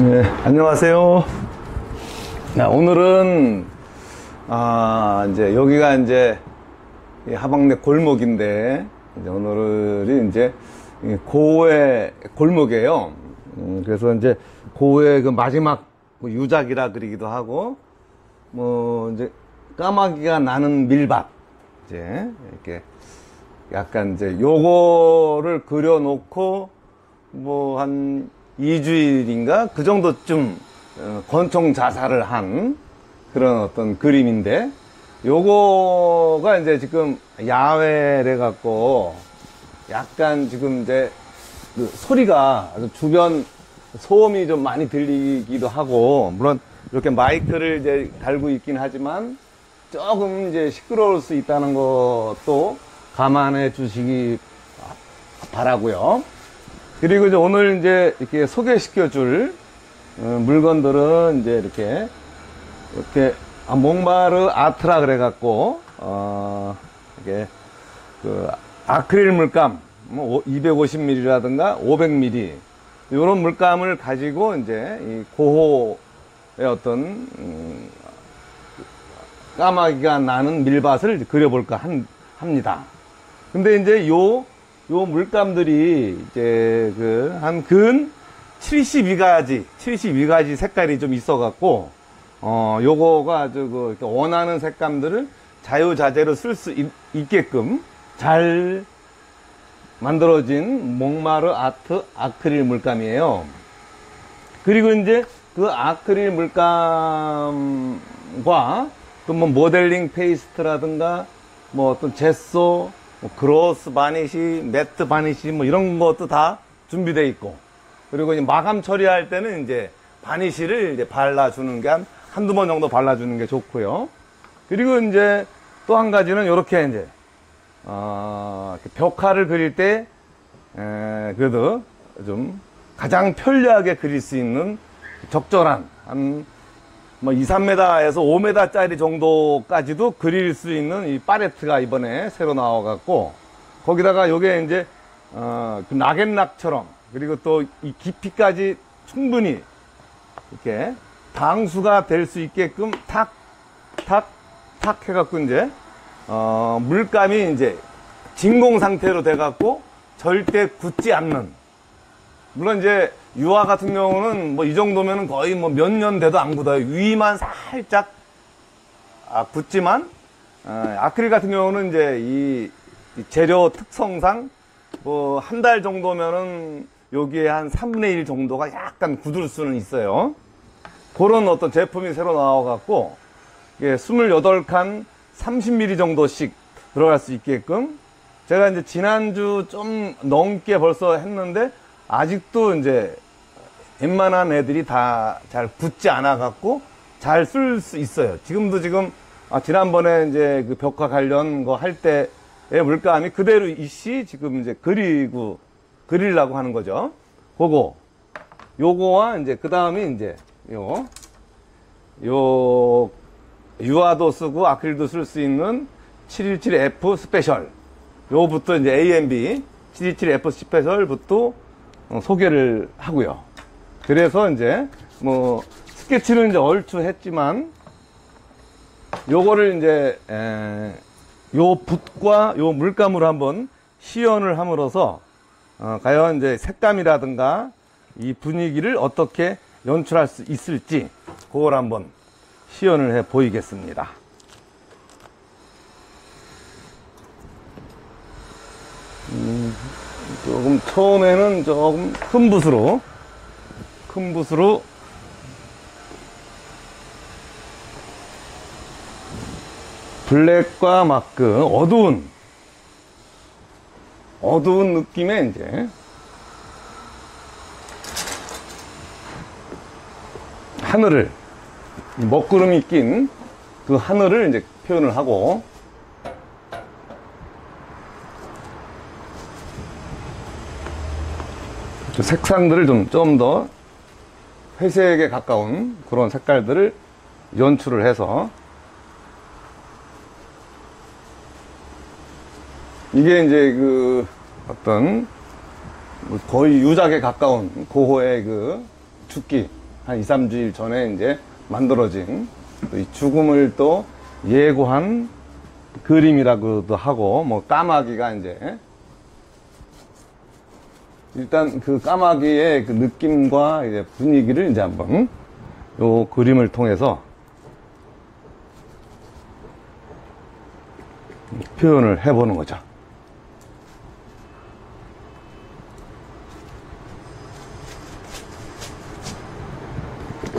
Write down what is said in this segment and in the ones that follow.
네, 안녕하세요. 오늘은 이제 여기가 이제 하방내 골목인데, 이제 오늘은 이제 고의 골목이에요. 그래서 이제 고의 그 마지막 유작이라 그러기도 하고, 뭐 이제 까마귀가 나는 밀밭, 이제 이렇게 약간 이제 요거를 그려놓고 뭐 한 2주일인가 그 정도쯤 권총 자살을 한 그런 어떤 그림인데, 요거가 이제 지금 야외래 갖고 약간 지금 이제 그 소리가 주변 소음이 좀 많이 들리기도 하고, 물론 이렇게 마이크를 이제 달고 있긴 하지만 조금 이제 시끄러울 수 있다는 것도 감안해 주시기 바라고요. 그리고 이제 오늘 이제 이렇게 소개시켜 줄 물건들은 이제 이렇게 몽마르 아트라 그래 갖고 이게 그 아크릴 물감 뭐 250ml라든가 500ml 이런 물감을 가지고 이제 이 고호의 어떤 까마귀가 나는 밀밭을 그려볼까 합니다. 근데 이제 요 물감들이 이제 한 근 72가지 색깔이 좀 있어갖고, 요거가 아주 원하는 색감들을 자유자재로 쓸 수 있게끔 잘 만들어진 몽마르 아트 아크릴 물감이에요. 그리고 이제 그 아크릴 물감과 또 뭐 모델링 페이스트라든가 뭐 어떤 제소, 뭐 그로스 바니시, 매트 바니시 뭐 이런 것도 다 준비되어 있고, 그리고 이제 마감 처리할 때는 이제 바니시를 이제 발라주는 게 한두 번 정도 발라주는 게 좋고요. 그리고 이제 또 한 가지는 이렇게 이제 벽화를 그릴 때 그래도 좀 가장 편리하게 그릴 수 있는 적절한 한 뭐 2, 3m에서 5m짜리 정도까지도 그릴 수 있는 이 팔레트가 이번에 새로 나와갖고, 거기다가 요게 이제 그 락앤락처럼, 그리고 또 이 깊이까지 충분히 이렇게 방수가 될 수 있게끔 탁 해갖고 이제 물감이 이제 진공 상태로 돼갖고 절대 굳지 않는, 물론 이제 유화 같은 경우는 뭐 이 정도면은 거의 뭐 몇 년 돼도 안 굳어요. 위만 살짝 굳지만, 아크릴 같은 경우는 이제 이 재료 특성상 뭐 한 달 정도면은 여기에 한 3분의 1 정도가 약간 굳을 수는 있어요. 그런 어떤 제품이 새로 나와갖고, 이게 28칸 30mm 정도씩 들어갈 수 있게끔, 제가 이제 지난주 좀 넘게 벌써 했는데 아직도 이제 웬만한 애들이 다 잘 굳지 않아 갖고 잘 쓸 수 있어요. 지금도 지난번에 이제 그 벽화 관련 거 할 때의 물감이 그대로 이씨 지금 이제 그리려고 하는 거죠. 요거와 이제 그 다음에 이제 요 유화도 쓰고 아크릴도 쓸 수 있는 717F 스페셜, 요부터 이제 AMB 717F 스페셜부터 소개를 하고요. 그래서 이제 뭐 스케치는 이제 얼추 했지만, 요거를 이제 요 붓과 요 물감으로 한번 시연을 함으로써 과연 이제 색감이라든가 이 분위기를 어떻게 연출할 수 있을지 그걸 한번 시연을 해 보이겠습니다. 조금 처음에는 조금 큰 붓으로 블랙과 마크, 어두운 느낌의 이제 하늘을, 먹구름이 낀 그 하늘을 이제 표현을 하고, 색상들을 좀 더 회색에 가까운 그런 색깔들을 연출을 해서, 이게 이제 그 어떤 거의 유작에 가까운 고호의 그 죽기 한 2, 3주일 전에 이제 만들어진 이 죽음을 또 예고한 그림이라고도 하고, 뭐 까마귀가 이제 일단 그 까마귀의 그 느낌과 이제 분위기를 이제 한번 요 그림을 통해서 표현을 해보는 거죠.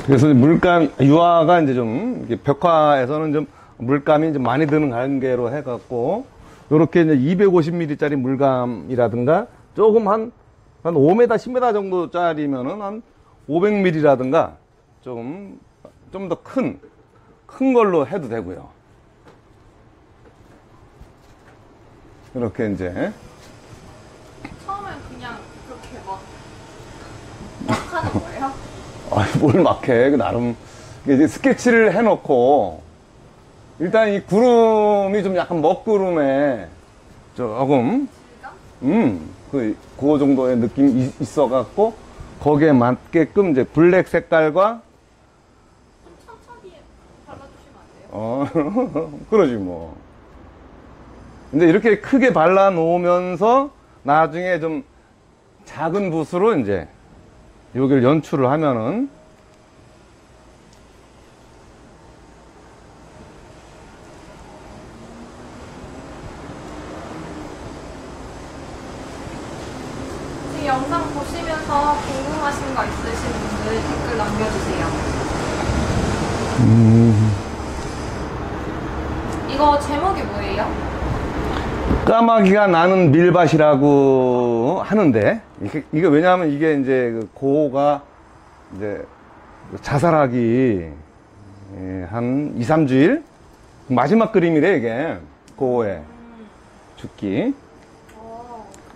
그래서 물감, 유화가 이제 좀, 벽화에서는 좀 물감이 좀 많이 드는 관계로 해갖고, 요렇게 이제 250mm 짜리 물감이라든가, 조금 한 5m, 10m 정도짜리면은 한 500mm라든가, 좀 더 큰 걸로 해도 되고요. 이렇게 이제. 처음엔 그냥 그렇게 막 하는 거예요? 아니, 뭘 막 해. 그 나름, 이제 스케치를 해놓고, 일단 이 구름이 좀 약간 먹구름에, 조금, 그 정도의 느낌이 있어갖고, 거기에 맞게끔 이제 블랙 색깔과, 좀 천천히 발라주시면 안 돼요? 그러지 뭐. 근데 이렇게 크게 발라 놓으면서, 나중에 좀 작은 붓으로 이제, 여기를 연출을 하면은 지금 영상 보시면서 궁금하신 거 있으신 분들 댓글 남겨주세요. 이거 제목이 뭐예요? 까마귀가 나는 밀밭이라고 하는데, 이게 왜냐하면 이게 이제 그 고호가 이제 자살하기 한 2, 3주일? 마지막 그림이래, 이게. 고호의 죽기.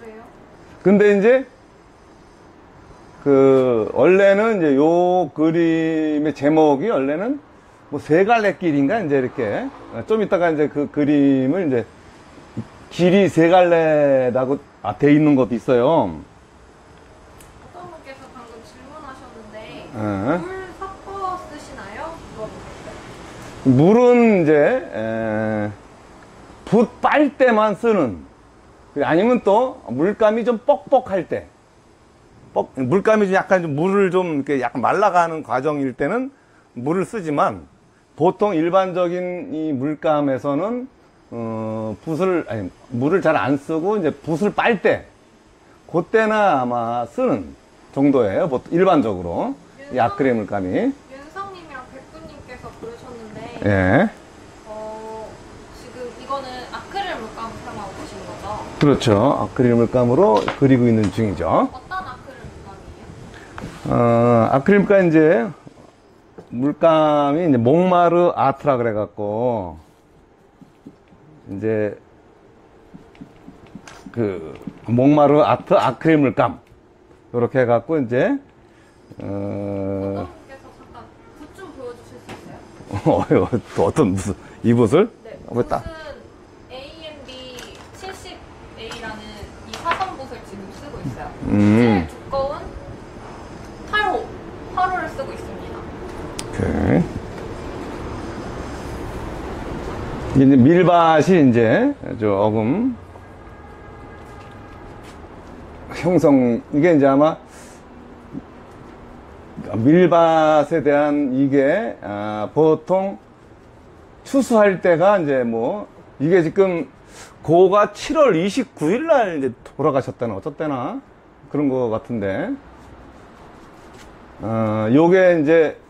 그래요? 근데 이제 원래는 이제 요 그림의 제목이 원래는 뭐 세 갈래 길인가? 이제 이렇게. 좀 이따가 이제 그 그림을 이제 길이 세 갈래라고 돼 있는 것도 있어요. 어떤 분께서 방금 질문하셨는데 물 섞어 쓰시나요? 물어보셨어요. 물은 이제 붓 빨 때만 쓰는, 아니면 또 물감이 좀 뻑뻑할 때, 물감이 좀 약간 좀 물을 좀 이렇게 약간 말라가는 과정일 때는 물을 쓰지만, 보통 일반적인 이 물감에서는 물을 잘 안 쓰고, 이제 붓을 빨 때, 그때나 아마 쓰는 정도예요. 보통 일반적으로. 이 아크릴 물감이. 윤성님이랑 백구님께서 부르셨는데, 예. 지금 이거는 아크릴 물감 사용하고 계신 거죠? 그렇죠. 아크릴 물감으로 그리고 있는 중이죠. 어떤 아크릴 물감이에요? 아크릴 물감 이제, 물감이 이제 몽마르 아트라 그래갖고, 이제 그 몽마르 아트 아크릴 물감 이렇게 해갖고 이제 어떤 분께서 잠깐 붓 좀 보여주실 수 있어요? 또 어떤 무슨 이 붓을? 네, 붓은 붓은 AMB 70A라는 이 사선 붓을 지금 쓰고 있어요. 제일 두꺼운 8호를 쓰고 있습니다. 오케이. 이게 이제 밀밭이 이제 조금 이게 이제 아마 밀밭에 대한 이게 보통 추수할 때가 이제 뭐 이게 지금 고가 7월 29일 날 이제 돌아가셨다나 어쩌대나 그런 거 같은데, 요게 이제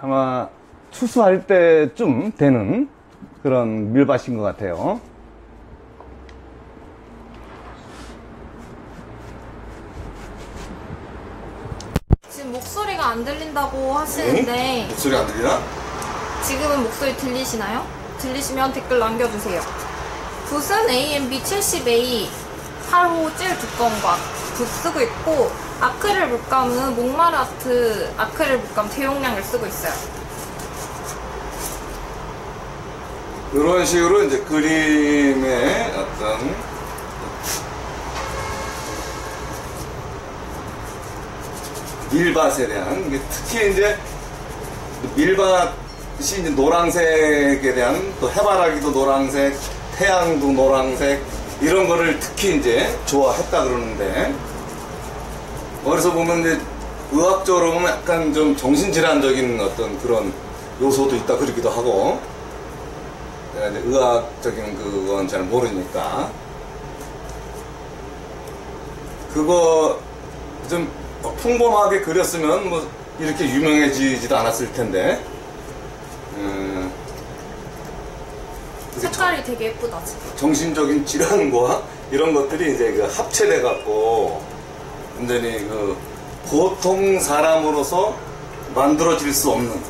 아마 추수할 때쯤 되는 그런 밀밭인 것 같아요. 지금 목소리가 안 들린다고 하시는데 목소리 안 들리나? 지금은 목소리 들리시나요? 들리시면 댓글 남겨주세요. 붓은 AMB 70A 8호 제일 두꺼운 거 붓 쓰고 있고, 아크릴 물감은 몽마르 아트 아크릴 물감 대용량을 쓰고 있어요. 이런 식으로 이제 그림의 어떤 밀밭에 대한, 이게 특히 이제 밀밭이 이제 노란색에 대한, 또 해바라기도 노란색, 태양도 노란색, 이런 거를 특히 이제 좋아했다 그러는데, 그래서 보면 이제 의학적으로 보면 약간 좀 정신질환적인 어떤 그런 요소도 있다 그러기도 하고, 내가 이제 의학적인 그건 잘 모르니까, 그거 좀 풍부하게 그렸으면 뭐 이렇게 유명해지지도 않았을 텐데. 색깔이 되게 예쁘다 지금. 정신적인 질환과 이런 것들이 이제 그 합체돼 갖고 완전히 그 보통 사람으로서 만들어질 수 없는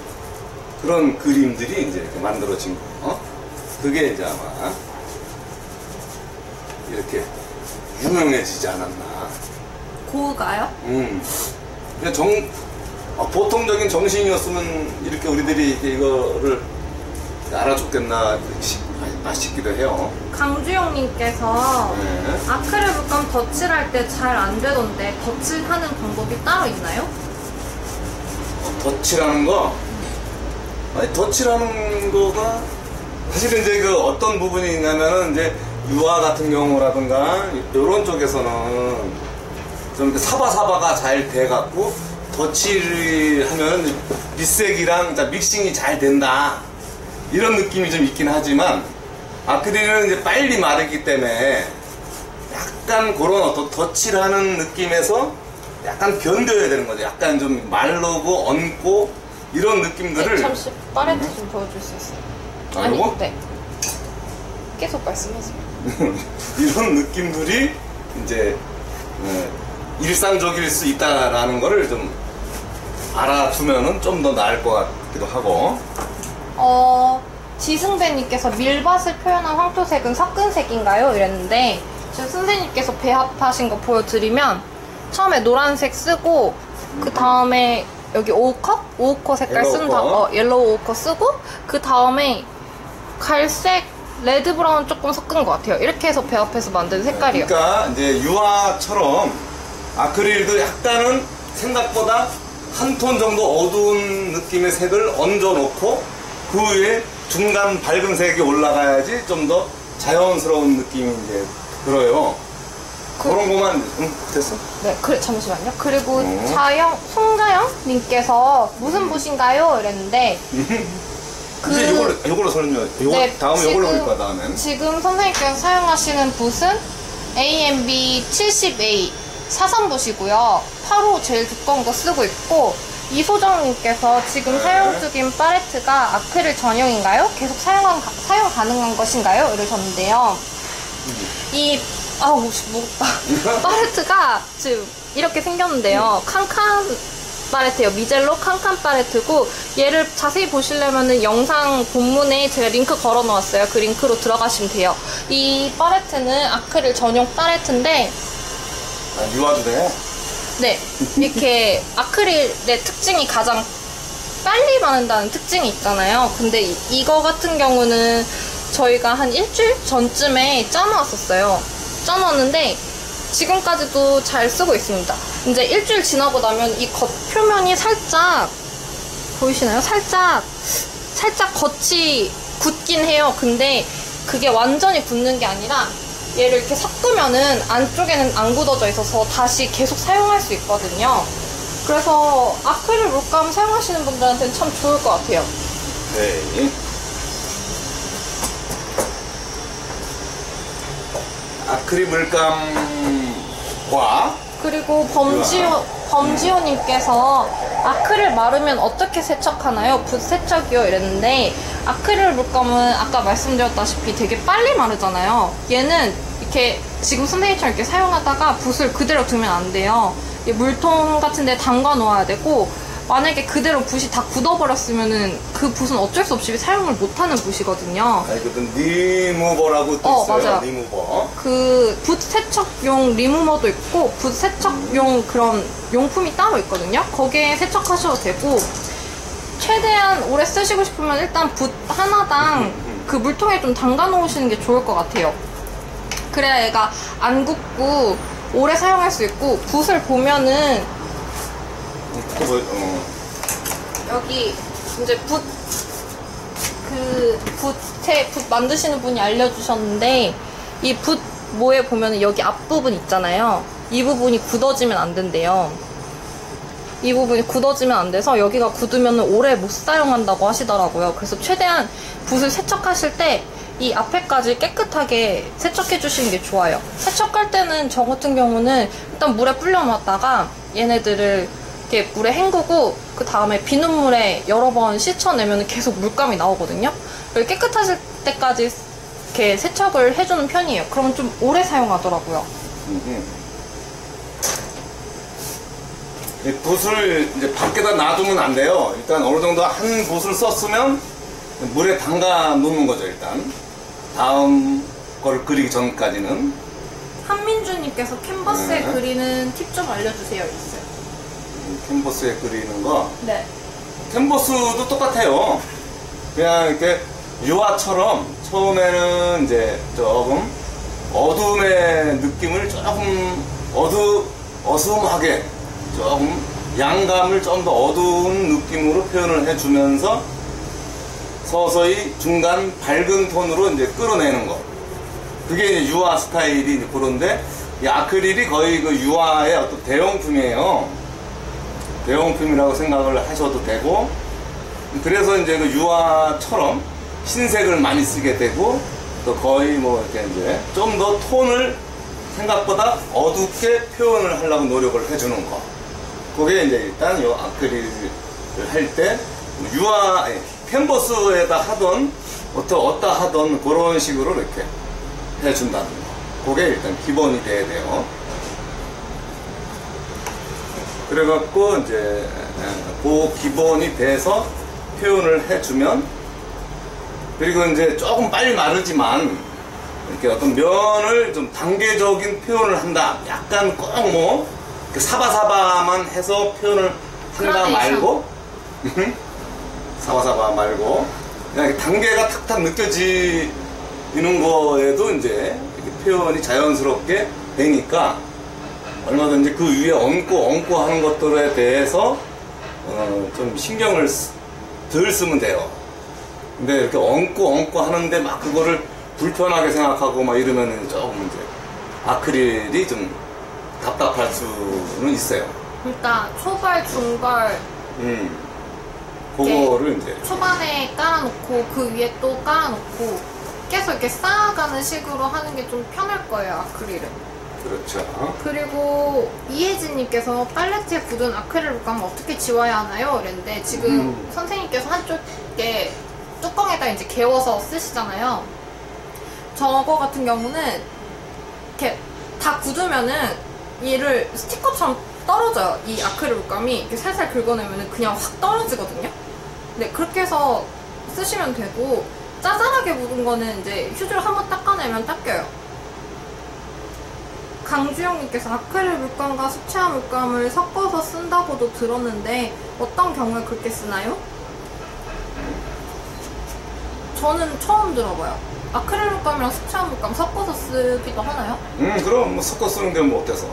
그런 그림들이 이제 이렇게 만들어진 거. 그게 이제 아마 이렇게 유명해지지 않았나. 고우가요? 그냥 보통적인 정신이었으면 이렇게 우리들이 이거를 알아줬겠나 싶기도 해요. 강주영님께서 네. 아크릴 물감 덧칠할 때 잘 안 되던데 덧칠하는 방법이 따로 있나요? 덧칠하는 거? 아니, 덧칠하는 거가 사실은 이제 그 어떤 부분이 있냐면은 이제 유화 같은 경우라든가 이런 쪽에서는 좀 이렇게 사바사바가 잘 돼갖고 덧칠을 하면 밑색이랑 믹싱이 잘 된다 이런 느낌이 좀 있긴 하지만 아크릴은 이제 빨리 마르기 때문에 약간 그런 어떤 덧칠하는 느낌에서 약간 견뎌야 되는 거죠. 약간 좀 마르고 얹고 이런 느낌들을. 네, 잠시 파레트 좀 보여줄 수 있어요? 아, 요거? 네. 계속 말씀하세요. 이런 느낌들이 이제 일상적일 수 있다라는 거를 좀 알아두면은 좀 더 나을 것 같기도 하고. 지승배님께서 밀밭을 표현한 황토색은 섞은색인가요? 이랬는데 지금 선생님께서 배합하신 거 보여드리면 처음에 노란색 쓰고 그 다음에 여기 오우커 색깔 쓴 다음 옐로우 오우커 쓰고 그 다음에 갈색 레드 브라운 조금 섞은 것 같아요. 이렇게 해서 배합해서 만든 색깔이요. 그러니까 이제 유화처럼 아크릴도 약간은 생각보다 한 톤 정도 어두운 느낌의 색을 얹어 놓고 그 위에 중간 밝은 색이 올라가야지 좀 더 자연스러운 느낌이 이제 들어요. 그런 거만 됐어? 네, 잠시만요. 그리고 송자영님께서 무슨 붓인가요? 이랬는데 이제 요걸로 설명. 네, 다음에 요걸로 그릴 거야. 다음엔. 지금 선생님께서 사용하시는 붓은 AMB 70A 사선붓이고요. 8호 제일 두꺼운 거 쓰고 있고 이소정님께서 지금 사용 중인 팔레트가 아크릴 전용인가요? 계속 사용 가능한 것인가요? 이러셨는데요. 무겁다. 팔레트가 지금 이렇게 생겼는데요. 칸칸 팔레트예요. 미젤로 칸칸 팔레트고 얘를 자세히 보시려면은 영상 본문에 제가 링크 걸어 놓았어요. 그 링크로 들어가시면 돼요. 이 팔레트는 아크릴 전용 팔레트인데 유화도 돼? 네, 이렇게 아크릴의 특징이 가장 빨리 마른다는 특징이 있잖아요. 근데 이거 같은 경우는 저희가 한 일주일 전쯤에 짜놓았었어요. 짜놓았는데 지금까지도 잘 쓰고 있습니다. 이제 일주일 지나고 나면 이 겉 표면이 살짝 보이시나요? 살짝 겉이 굳긴 해요. 근데 그게 완전히 굳는 게 아니라 얘를 이렇게 섞으면은 안쪽에는 안 굳어져 있어서 다시 계속 사용할 수 있거든요. 그래서 아크릴 물감 사용하시는 분들한테는 참 좋을 것 같아요. 네. 아크릴 물감과 그리고 범지호님께서 아크릴 마르면 어떻게 세척하나요? 붓 세척이요? 이랬는데 아크릴 물감은 아까 말씀드렸다시피 되게 빨리 마르잖아요. 얘는 이렇게 지금 선생님처럼 이렇게 사용하다가 붓을 그대로 두면 안 돼요. 물통 같은 데 담가 놓아야 되고 만약에 그대로 붓이 다 굳어버렸으면은 그 붓은 어쩔 수 없이 사용을 못하는 붓이거든요. 이것도 리무버라고 또 있어요. 맞아요. 리무버. 그 붓 세척용 리무버도 있고 붓 세척용 그런 용품이 따로 있거든요. 거기에 세척하셔도 되고 최대한 오래 쓰시고 싶으면 일단 붓 하나당 그 물통에 좀 담가 놓으시는 게 좋을 것 같아요. 그래야 얘가 안 굳고 오래 사용할 수 있고 붓을 보면은 여기 이제 붓 만드시는 분이 알려주셨는데, 이 붓 모에 보면 여기 앞부분 있잖아요. 이 부분이 굳어지면 안 된대요. 이 부분이 굳어지면 안 돼서 여기가 굳으면 오래 못 사용한다고 하시더라고요. 그래서 최대한 붓을 세척하실 때 이 앞에까지 깨끗하게 세척해 주시는 게 좋아요. 세척할 때는 저 같은 경우는 일단 물에 불려 놨다가 얘네들을 이렇게 물에 헹구고 그 다음에 비눗물에 여러 번 씻어내면 계속 물감이 나오거든요. 깨끗하실 때까지 이렇게 세척을 해주는 편이에요. 그러면 좀 오래 사용하더라고요. 이 붓을 이제 밖에다 놔두면 안 돼요. 일단 어느 정도 한 붓을 썼으면 물에 담가 놓는 거죠, 일단. 다음 걸 그리기 전까지는. 한민주님께서 캔버스에 그리는 팁 좀 알려주세요. 있어요. 캔버스에 그리는 거. 네. 캔버스도 똑같아요. 그냥 이렇게 유화처럼 처음에는 이제 조금 어둠의 느낌을 조금 어수하게 조금 양감을 좀 더 어두운 느낌으로 표현을 해주면서 서서히 중간 밝은 톤으로 이제 끌어내는 거. 그게 이제 유화 스타일이 이제 그런데 이 아크릴이 거의 그 유화의 어떤 대용품이에요. 대용품이라고 생각을 하셔도 되고, 그래서 이제 그 유화처럼 흰색을 많이 쓰게 되고, 또 거의 뭐 이렇게 이제 좀 더 톤을 생각보다 어둡게 표현을 하려고 노력을 해주는 거. 그게 이제 일단 요 아크릴을 할 때 유화 캔버스에다 하던 어떠 하던 그런 식으로 이렇게 해준다는 거. 그게 일단 기본이 돼야 돼요. 그래갖고 이제 그 기본이 돼서 표현을 해주면, 그리고 이제 조금 빨리 마르지만 이렇게 어떤 면을 좀 단계적인 표현을 한다. 약간 꼭 뭐 사바사바만 해서 표현을 한다 말고, 사바사바 말고 그냥 이렇게 단계가 탁탁 느껴지는 거에도 이제 이렇게 표현이 자연스럽게 되니까 얼마든지 그 위에 얹고 하는 것들에 대해서 좀 신경을 덜 쓰면 돼요. 근데 이렇게 얹고 하는데 막 그거를 불편하게 생각하고 막 이러면 조금 이제 아크릴이 좀 답답할 수는 있어요. 그러니까 초벌, 중벌 그거를 이제 초반에 깔아놓고 그 위에 또 깔아놓고 계속 이렇게 쌓아가는 식으로 하는 게 좀 편할 거예요, 아크릴은. 그렇죠. 그리고 이혜진님께서 팔레트에 굳은 아크릴 물감을 어떻게 지워야 하나요? 이랬는데 지금 선생님께서 한쪽에 뚜껑에다 이제 개워서 쓰시잖아요. 저거 같은 경우는 이렇게 다 굳으면은 얘를 스티커처럼 떨어져요. 이 아크릴 물감이 이렇게 살살 긁어내면은 그냥 확 떨어지거든요. 네, 그렇게 해서 쓰시면 되고, 짜잘하게 묻은 거는 이제 휴지로 한번 닦아내면 닦여요. 강주영님께서 아크릴 물감과 수채화 물감을 섞어서 쓴다고도 들었는데 어떤 경우에 그렇게 쓰나요? 저는 처음 들어봐요. 아크릴 물감이랑 수채화 물감 섞어서 쓰기도 하나요? 그럼 뭐 섞어 쓰는 게 뭐 어때서?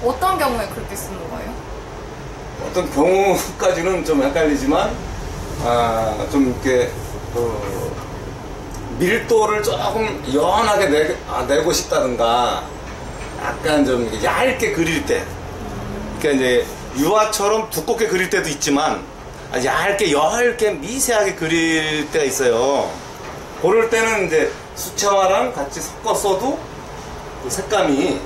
어떤 경우에 그렇게 쓰는 거예요? 어떤 경우까지는 좀 헷갈리지만, 좀 이렇게 밀도를 조금 연하게 내고 싶다든가, 약간 좀 얇게 그릴 때, 그러니까 이제 유화처럼 두껍게 그릴 때도 있지만 얇게 미세하게 그릴 때가 있어요. 그럴 때는 이제 수채화랑 같이 섞어 써도 그 색감이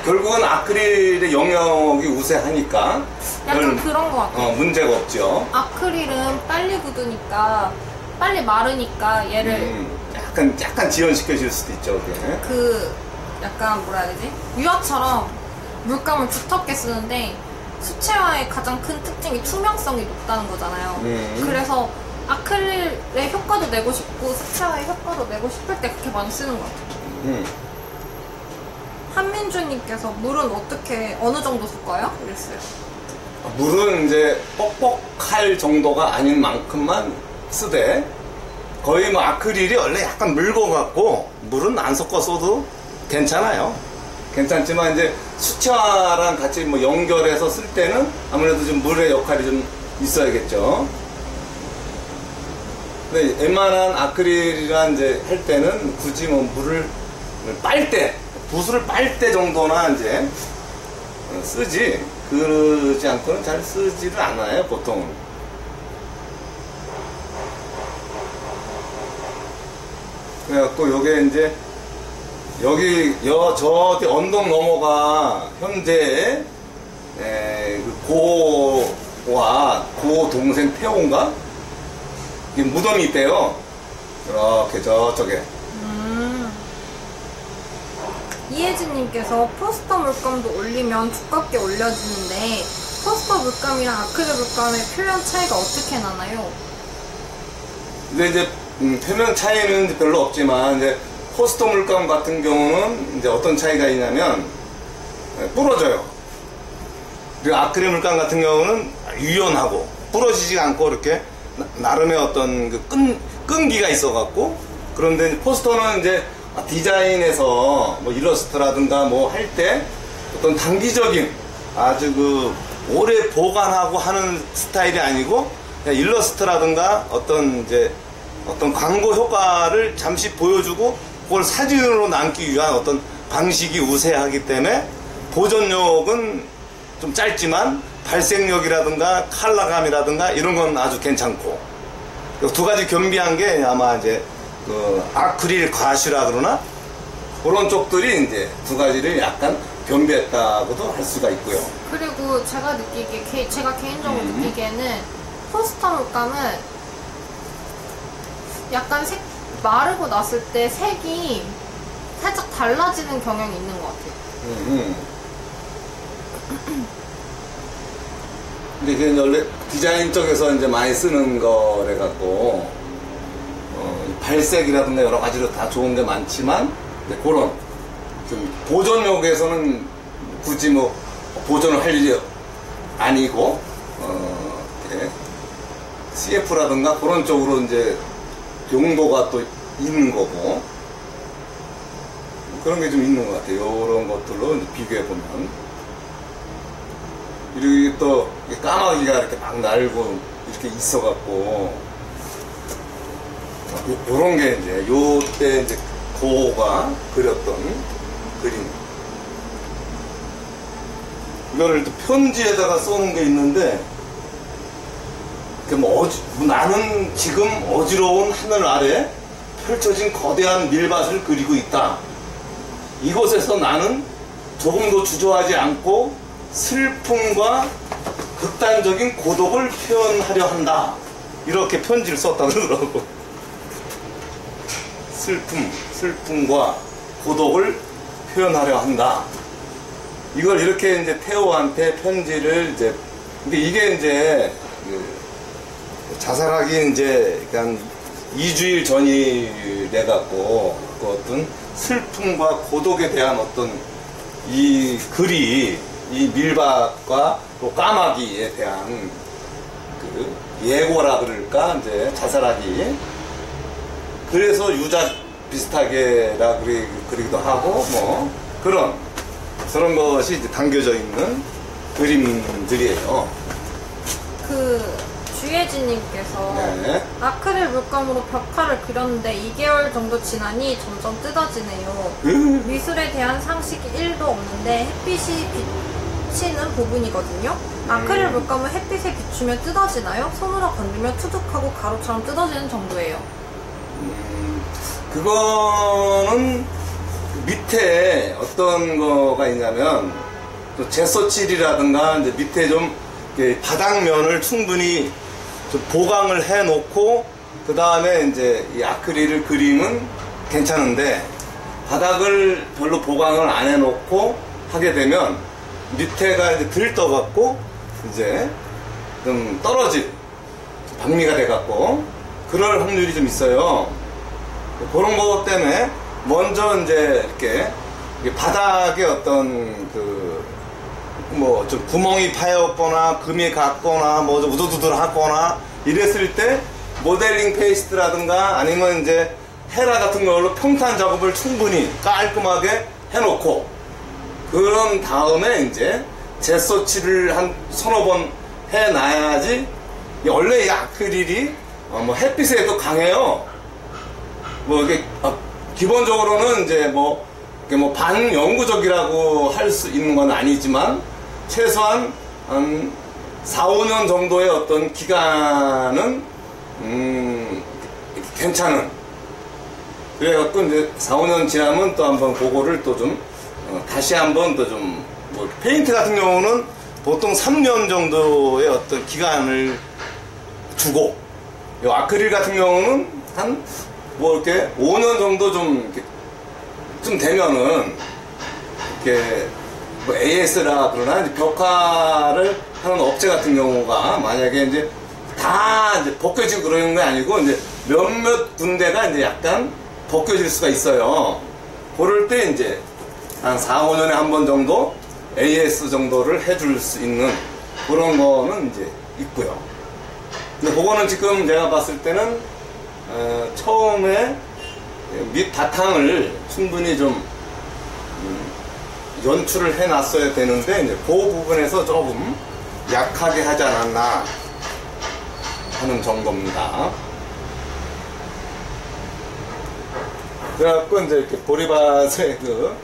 결국은 아크릴의 영역이 우세하니까 약간 그런 것 같아요. 문제가 없죠. 아크릴은 빨리 굳으니까 빨리 마르니까 얘를 약간 지연시켜 줄 수도 있죠. 그게. 약간 뭐라 해야 되지? 유화처럼 물감을 두텁게 쓰는데 수채화의 가장 큰 특징이 투명성이 높다는 거잖아요. 그래서 아크릴의 효과도 내고 싶고 수채화의 효과도 내고 싶을 때 그렇게 많이 쓰는 것 같아요. 한민주님께서 물은 어느 정도 섞어요? 이랬어요. 물은 이제 뻑뻑할 정도가 아닌 만큼만 쓰되, 거의 뭐 아크릴이 원래 약간 묽어갖고 물은 안 섞어 써도 괜찮아요. 괜찮지만 이제 수채화랑 같이 뭐 연결해서 쓸 때는 아무래도 좀 물의 역할이 좀 있어야겠죠. 근데 웬만한 아크릴이랑 이제 할 때는 굳이 뭐 물을 빨 때, 붓을 빨 때 정도나 이제 쓰지, 그러지 않고는 잘 쓰지를 않아요, 보통은. 그래갖고 요게 이제 저 언덕 넘어가 현재 그 고와 고 동생 태호인가? 이게 무덤이 있대요. 이렇게 저쪽에. 이혜진님께서 포스터 물감도 올리면 두껍게 올려지는데 포스터 물감이랑 아크릴 물감의 표현 차이가 어떻게 나나요? 근데 이제 표면 차이는 별로 없지만 이제 포스터 물감 같은 경우는 이제 어떤 차이가 있냐면 부러져요. 그리고 아크릴 물감 같은 경우는 유연하고 부러지지 않고 이렇게 나름의 어떤 그 끈기가 있어갖고, 그런데 포스터는 이제 디자인에서 뭐 일러스트라든가 뭐 할 때 어떤 단기적인 아주 그 오래 보관하고 하는 스타일이 아니고 그냥 일러스트라든가 어떤 이제 어떤 광고 효과를 잠시 보여주고 그걸 사진으로 남기 위한 어떤 방식이 우세하기 때문에 보존력은 좀 짧지만 발색력이라든가 컬러감이라든가 이런 건 아주 괜찮고, 두 가지 겸비한 게 아마 이제 그 아크릴 과시라 그러나 그런 쪽들이 이제 두 가지를 약간 겸비했다고도 할 수가 있고요. 그리고 제가 개인적으로 느끼기에는 포스터 물감은 약간 마르고 났을 때 색이 살짝 달라지는 경향이 있는 것 같아요. 근데 그게 원래 디자인 쪽에서 이제 많이 쓰는 거래 갖고 발색이라든가 여러 가지로 다 좋은 게 많지만 그런 좀 보존력에서는 굳이 뭐 보존을 할 일이 아니고 CF라든가 그런 쪽으로 이제 용도가 또 있는 거고, 그런 게 좀 있는 것 같아요. 이런 것들로 이제 비교해 보면. 그리고 또 까마귀가 이렇게 막 날고 이렇게 있어갖고 요런 게 이제 요때 이제 고가 그렸던 그림. 이거를 또 편지에다가 써놓은 게 있는데, 나는 지금 어지러운 하늘 아래 펼쳐진 거대한 밀밭을 그리고 있다. 이곳에서 나는 조금도 주저하지 않고 슬픔과 극단적인 고독을 표현하려 한다. 이렇게 편지를 썼다 그러더라고. 슬픔과 고독을 표현하려 한다. 이걸 이렇게 이제 태호한테 편지를 이제, 근데 이게 이제 자살하기 이제 한 2주일 전이 돼갖고 그 어떤 슬픔과 고독에 대한 어떤 이 글이 이 밀밭과 또 까마귀에 대한 그 예고라 그럴까, 이제 자살하기. 그래서 유작 비슷하게라 그리기도 하고 뭐 그런 것이 이제 담겨져 있는 그림들이에요. 주혜진님께서 네. 아크릴 물감으로 벽화를 그렸는데 2개월 정도 지나니 점점 뜯어지네요. 미술에 대한 상식이 1도 없는데 햇빛이 비치는 부분이거든요. 아크릴 물감은 햇빛에 비추면 뜯어지나요? 손으로 건들면 투둑하고 가루처럼 뜯어지는 정도예요. 그거는 밑에 어떤 거가 있냐면 또 제소칠이라든가 이제 밑에 좀 바닥면을 충분히 좀 보강을 해 놓고 그 다음에 이제 이 아크릴을 그리면 괜찮은데, 바닥을 별로 보강을 안 해 놓고 하게 되면 밑에가 이제 들떠갖고 이제 좀 떨어질 박리가 돼갖고 그럴 확률이 좀 있어요. 그런 것 때문에 먼저 이제 이렇게 바닥에 어떤 뭐 좀 구멍이 파였거나 금이 갔거나 뭐 좀 우두두들하거나 이랬을 때 모델링 페이스트라든가 아니면 이제 헤라 같은 걸로 평탄 작업을 충분히 깔끔하게 해놓고 그런 다음에 이제 젯소칠을 한 서너 번 해놔야지. 원래 이 아크릴이 뭐 햇빛에도 강해요. 뭐 이게 기본적으로는 이제 뭐 반영구적이라고 할 수 있는 건 아니지만 최소한 한 4, 5년 정도의 어떤 기간은 괜찮은. 그래갖고 이제 4, 5년 지나면 또 한번 그거를 또 좀 다시 한번 또 좀 뭐 페인트 같은 경우는 보통 3년 정도의 어떤 기간을 주고, 이 아크릴 같은 경우는 한 뭐 이렇게 5년 정도 좀 되면은 이렇게 뭐 AS라 그러나 이제 벽화를 하는 업체 같은 경우가 만약에 이제 다 이제 벗겨지고 그러는 게 아니고 이제 몇몇 군데가 이제 약간 벗겨질 수가 있어요. 그럴 때 이제 한 4, 5년에 한 번 정도 AS 정도를 해줄 수 있는 그런 거는 이제 있고요. 근데 그거는 지금 내가 봤을 때는 처음에 밑 바탕을 충분히 좀 연출을 해놨어야 되는데 이제 그 부분에서 조금 약하게 하지 않았나 하는 정도입니다. 그래갖고 이제 이렇게 보리밭의 그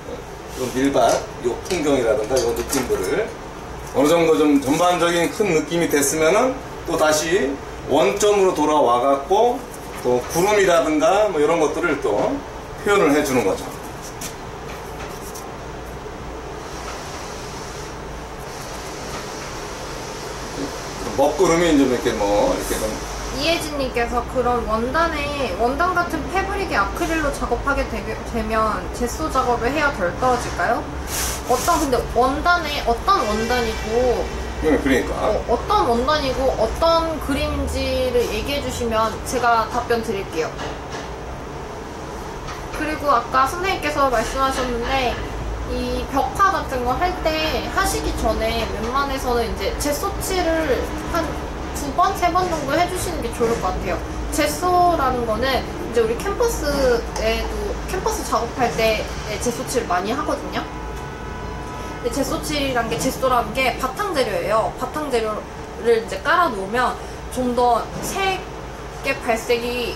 밀밭, 요 풍경이라든가 요 느낌들을 어느 정도 좀 전반적인 큰 느낌이 됐으면은 또 다시 원점으로 돌아와갖고 또 구름이라든가 뭐 이런 것들을 또 표현을 해주는 거죠. 먹구름이 좀 이렇게 이렇게 좀. 이혜진님께서 그런 원단 같은 패브릭에 아크릴로 작업하게 되면 젯소 작업을 해야 덜 떨어질까요? 근데 어떤 원단이고 그러니까 어떤 원단이고 어떤 그림지를 얘기해 주시면 제가 답변 드릴게요. 그리고 아까 선생님께서 말씀하셨는데 이 벽화 같은 거 할 때 하시기 전에 웬만해서는 이제 젯소칠을 한 2번, 3번 정도 해주시는 게 좋을 것 같아요. 젯소라는 거는 이제 우리 캠퍼스 작업할 때 젯소칠 많이 하거든요. 근데 젯소칠이란 게, 젯소라는 게 바탕 재료예요. 바탕 재료를 이제 깔아 놓으면 좀 더 색의 발색이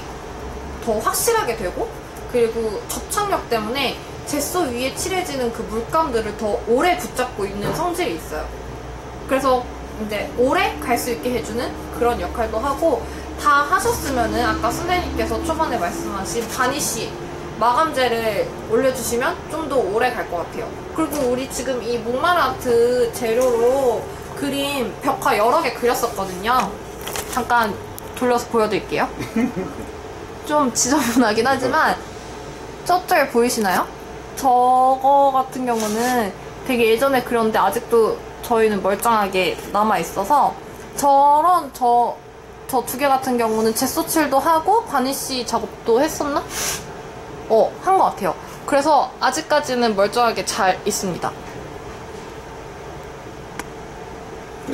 더 확실하게 되고, 그리고 접착력 때문에 젯소 위에 칠해지는 그 물감들을 더 오래 붙잡고 있는 성질이 있어요. 그래서 이제 오래 갈 수 있게 해주는 그런 역할도 하고, 다 하셨으면은 아까 선생님께서 초반에 말씀하신 바니쉬 마감젤을 올려주시면 좀 더 오래 갈 것 같아요. 그리고 우리 지금 이 목마르아트 재료로 그림 벽화 여러 개 그렸었거든요. 잠깐 돌려서 보여드릴게요. 좀 지저분하긴 하지만 저쪽에 보이시나요? 저거 같은 경우는 되게 예전에 그렸는데 아직도 저희는 멀쩡하게 남아있어서, 저런 저 두 개 같은 경우는 젯소칠도 하고 바니쉬 작업도 했었나? 한 것 같아요. 그래서 아직까지는 멀쩡하게 잘 있습니다.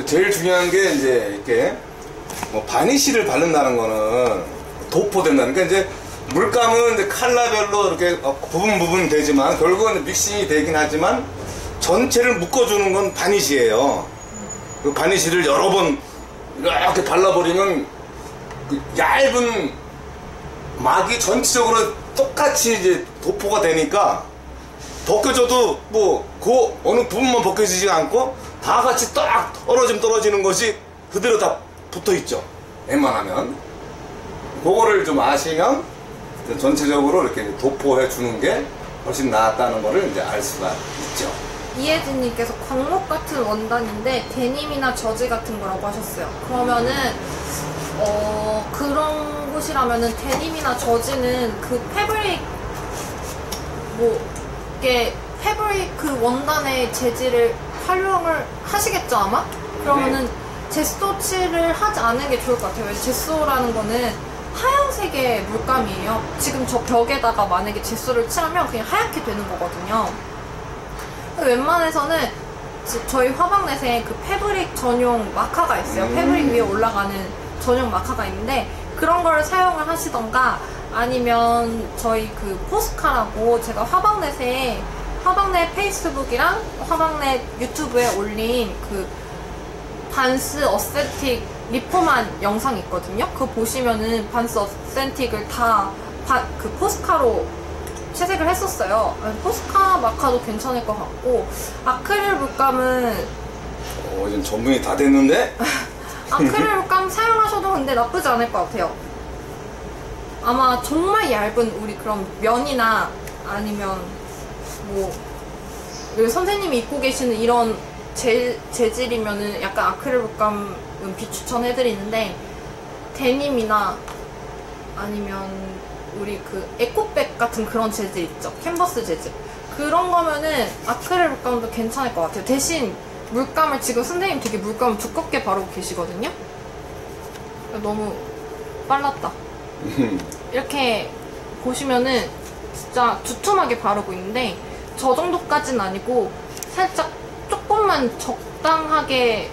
제일 중요한 게 이제 이렇게 바니쉬를 바른다는 거는 도포된다는, 그러니까 이제 물감은 이제 컬러별로 이렇게 부분 되지만 결국은 믹싱이 되긴 하지만 전체를 묶어주는 건 바니쉬예요. 그 바니쉬를 여러 번 이렇게 발라버리면 그 얇은 막이 전체적으로 똑같이 이제 도포가 되니까 벗겨져도 그 어느 부분만 벗겨지지 않고 다 같이 딱 떨어지는 것이 그대로 다 붙어 있죠. 웬만하면. 그거를 좀 아시면 전체적으로 이렇게 도포해 주는 게 훨씬 낫다는 거를 이제 알 수가 있죠. 이혜진님께서 광목 같은 원단인데 데님이나 저지 같은 거라고 하셨어요. 그러면은 그런 곳이라면은 데님이나 저지는 그 패브릭 이게 패브릭 그 원단의 재질을 활용을 하시겠죠 아마? 그러면은 젯소칠을 하지 않는 게 좋을 것 같아요. 젯소라는 거는 하얀색의 물감이에요. 지금 저 벽에다가 만약에 젯소를 칠하면 그냥 하얗게 되는 거거든요. 웬만해서는 저희 화방넷에 그 패브릭 전용 마카가 있어요. 패브릭 위에 올라가는 전용 마카가 있는데 그런 걸 사용을 하시던가, 아니면 저희 그 포스카라고 제가 화방넷에 화방넷 페이스북이랑 화방넷 유튜브에 올린 그 반스 어센틱 리폼한 영상이 있거든요. 그거 보시면은 반스 어센틱을 다 그 포스카로 채색을 했었어요. 포스카 마카도 괜찮을 것 같고, 아크릴 물감은 이제 전문이 다 됐는데? 아크릴 물감 사용하셔도 근데 나쁘지 않을 것 같아요. 아마 정말 얇은 우리 그런 면이나 아니면 뭐 선생님이 입고 계시는 이런 재질이면은 약간 아크릴 물감은 비추천해드리는데, 데님이나 아니면 우리 그 에코백 같은 그런 재질 있죠. 캔버스 재질. 그런 거면은 아크릴 물감도 괜찮을 것 같아요. 대신 물감을 지금 선생님 되게 물감을 두껍게 바르고 계시거든요. 너무 빨랐다. 이렇게 보시면은 진짜 두툼하게 바르고 있는데 저 정도까지는 아니고 살짝 조금만 적당하게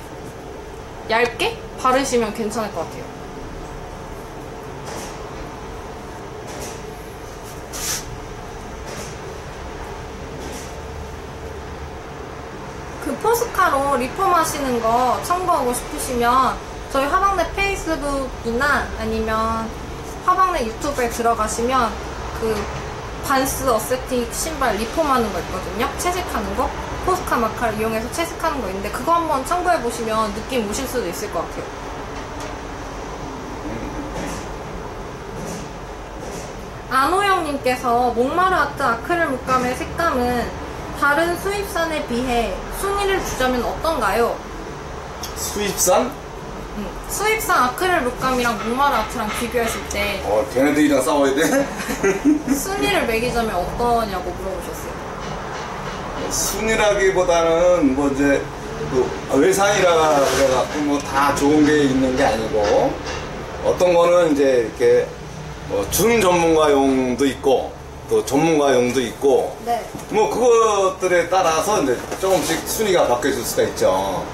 얇게 바르시면 괜찮을 것 같아요. 그 포스카로 리폼 하시는 거 참고하고 싶으시면 저희 화방넷 페이스북이나 아니면 화방넷 유튜브에 들어가시면 그 반스 어세틱 신발 리폼하는 거 있거든요. 채색하는 거. 포스카 마카를 이용해서 채색하는 거 있는데 그거 한번 참고해 보시면 느낌 오실 수도 있을 것 같아요. 안호영님께서 목마르 아트 아크릴 물감의 색감은 다른 수입산에 비해 순위를 주자면 어떤가요? 수입산? 수입산 아크릴 물감이랑 목마르 아트랑 비교했을 때 걔네들이랑 싸워야 돼? 순위를 매기자면 어떠냐고 물어보셨어요. 순위라기보다는 뭐 이제 그 외상이라 그래갖고 뭐 다 좋은 게 있는 게 아니고, 어떤 거는 이제 이렇게 뭐 준전문가용도 있고 또 전문가용도 있고, 네. 뭐 그것들에 따라서 이제 조금씩 순위가 바뀌어질 수가 있죠.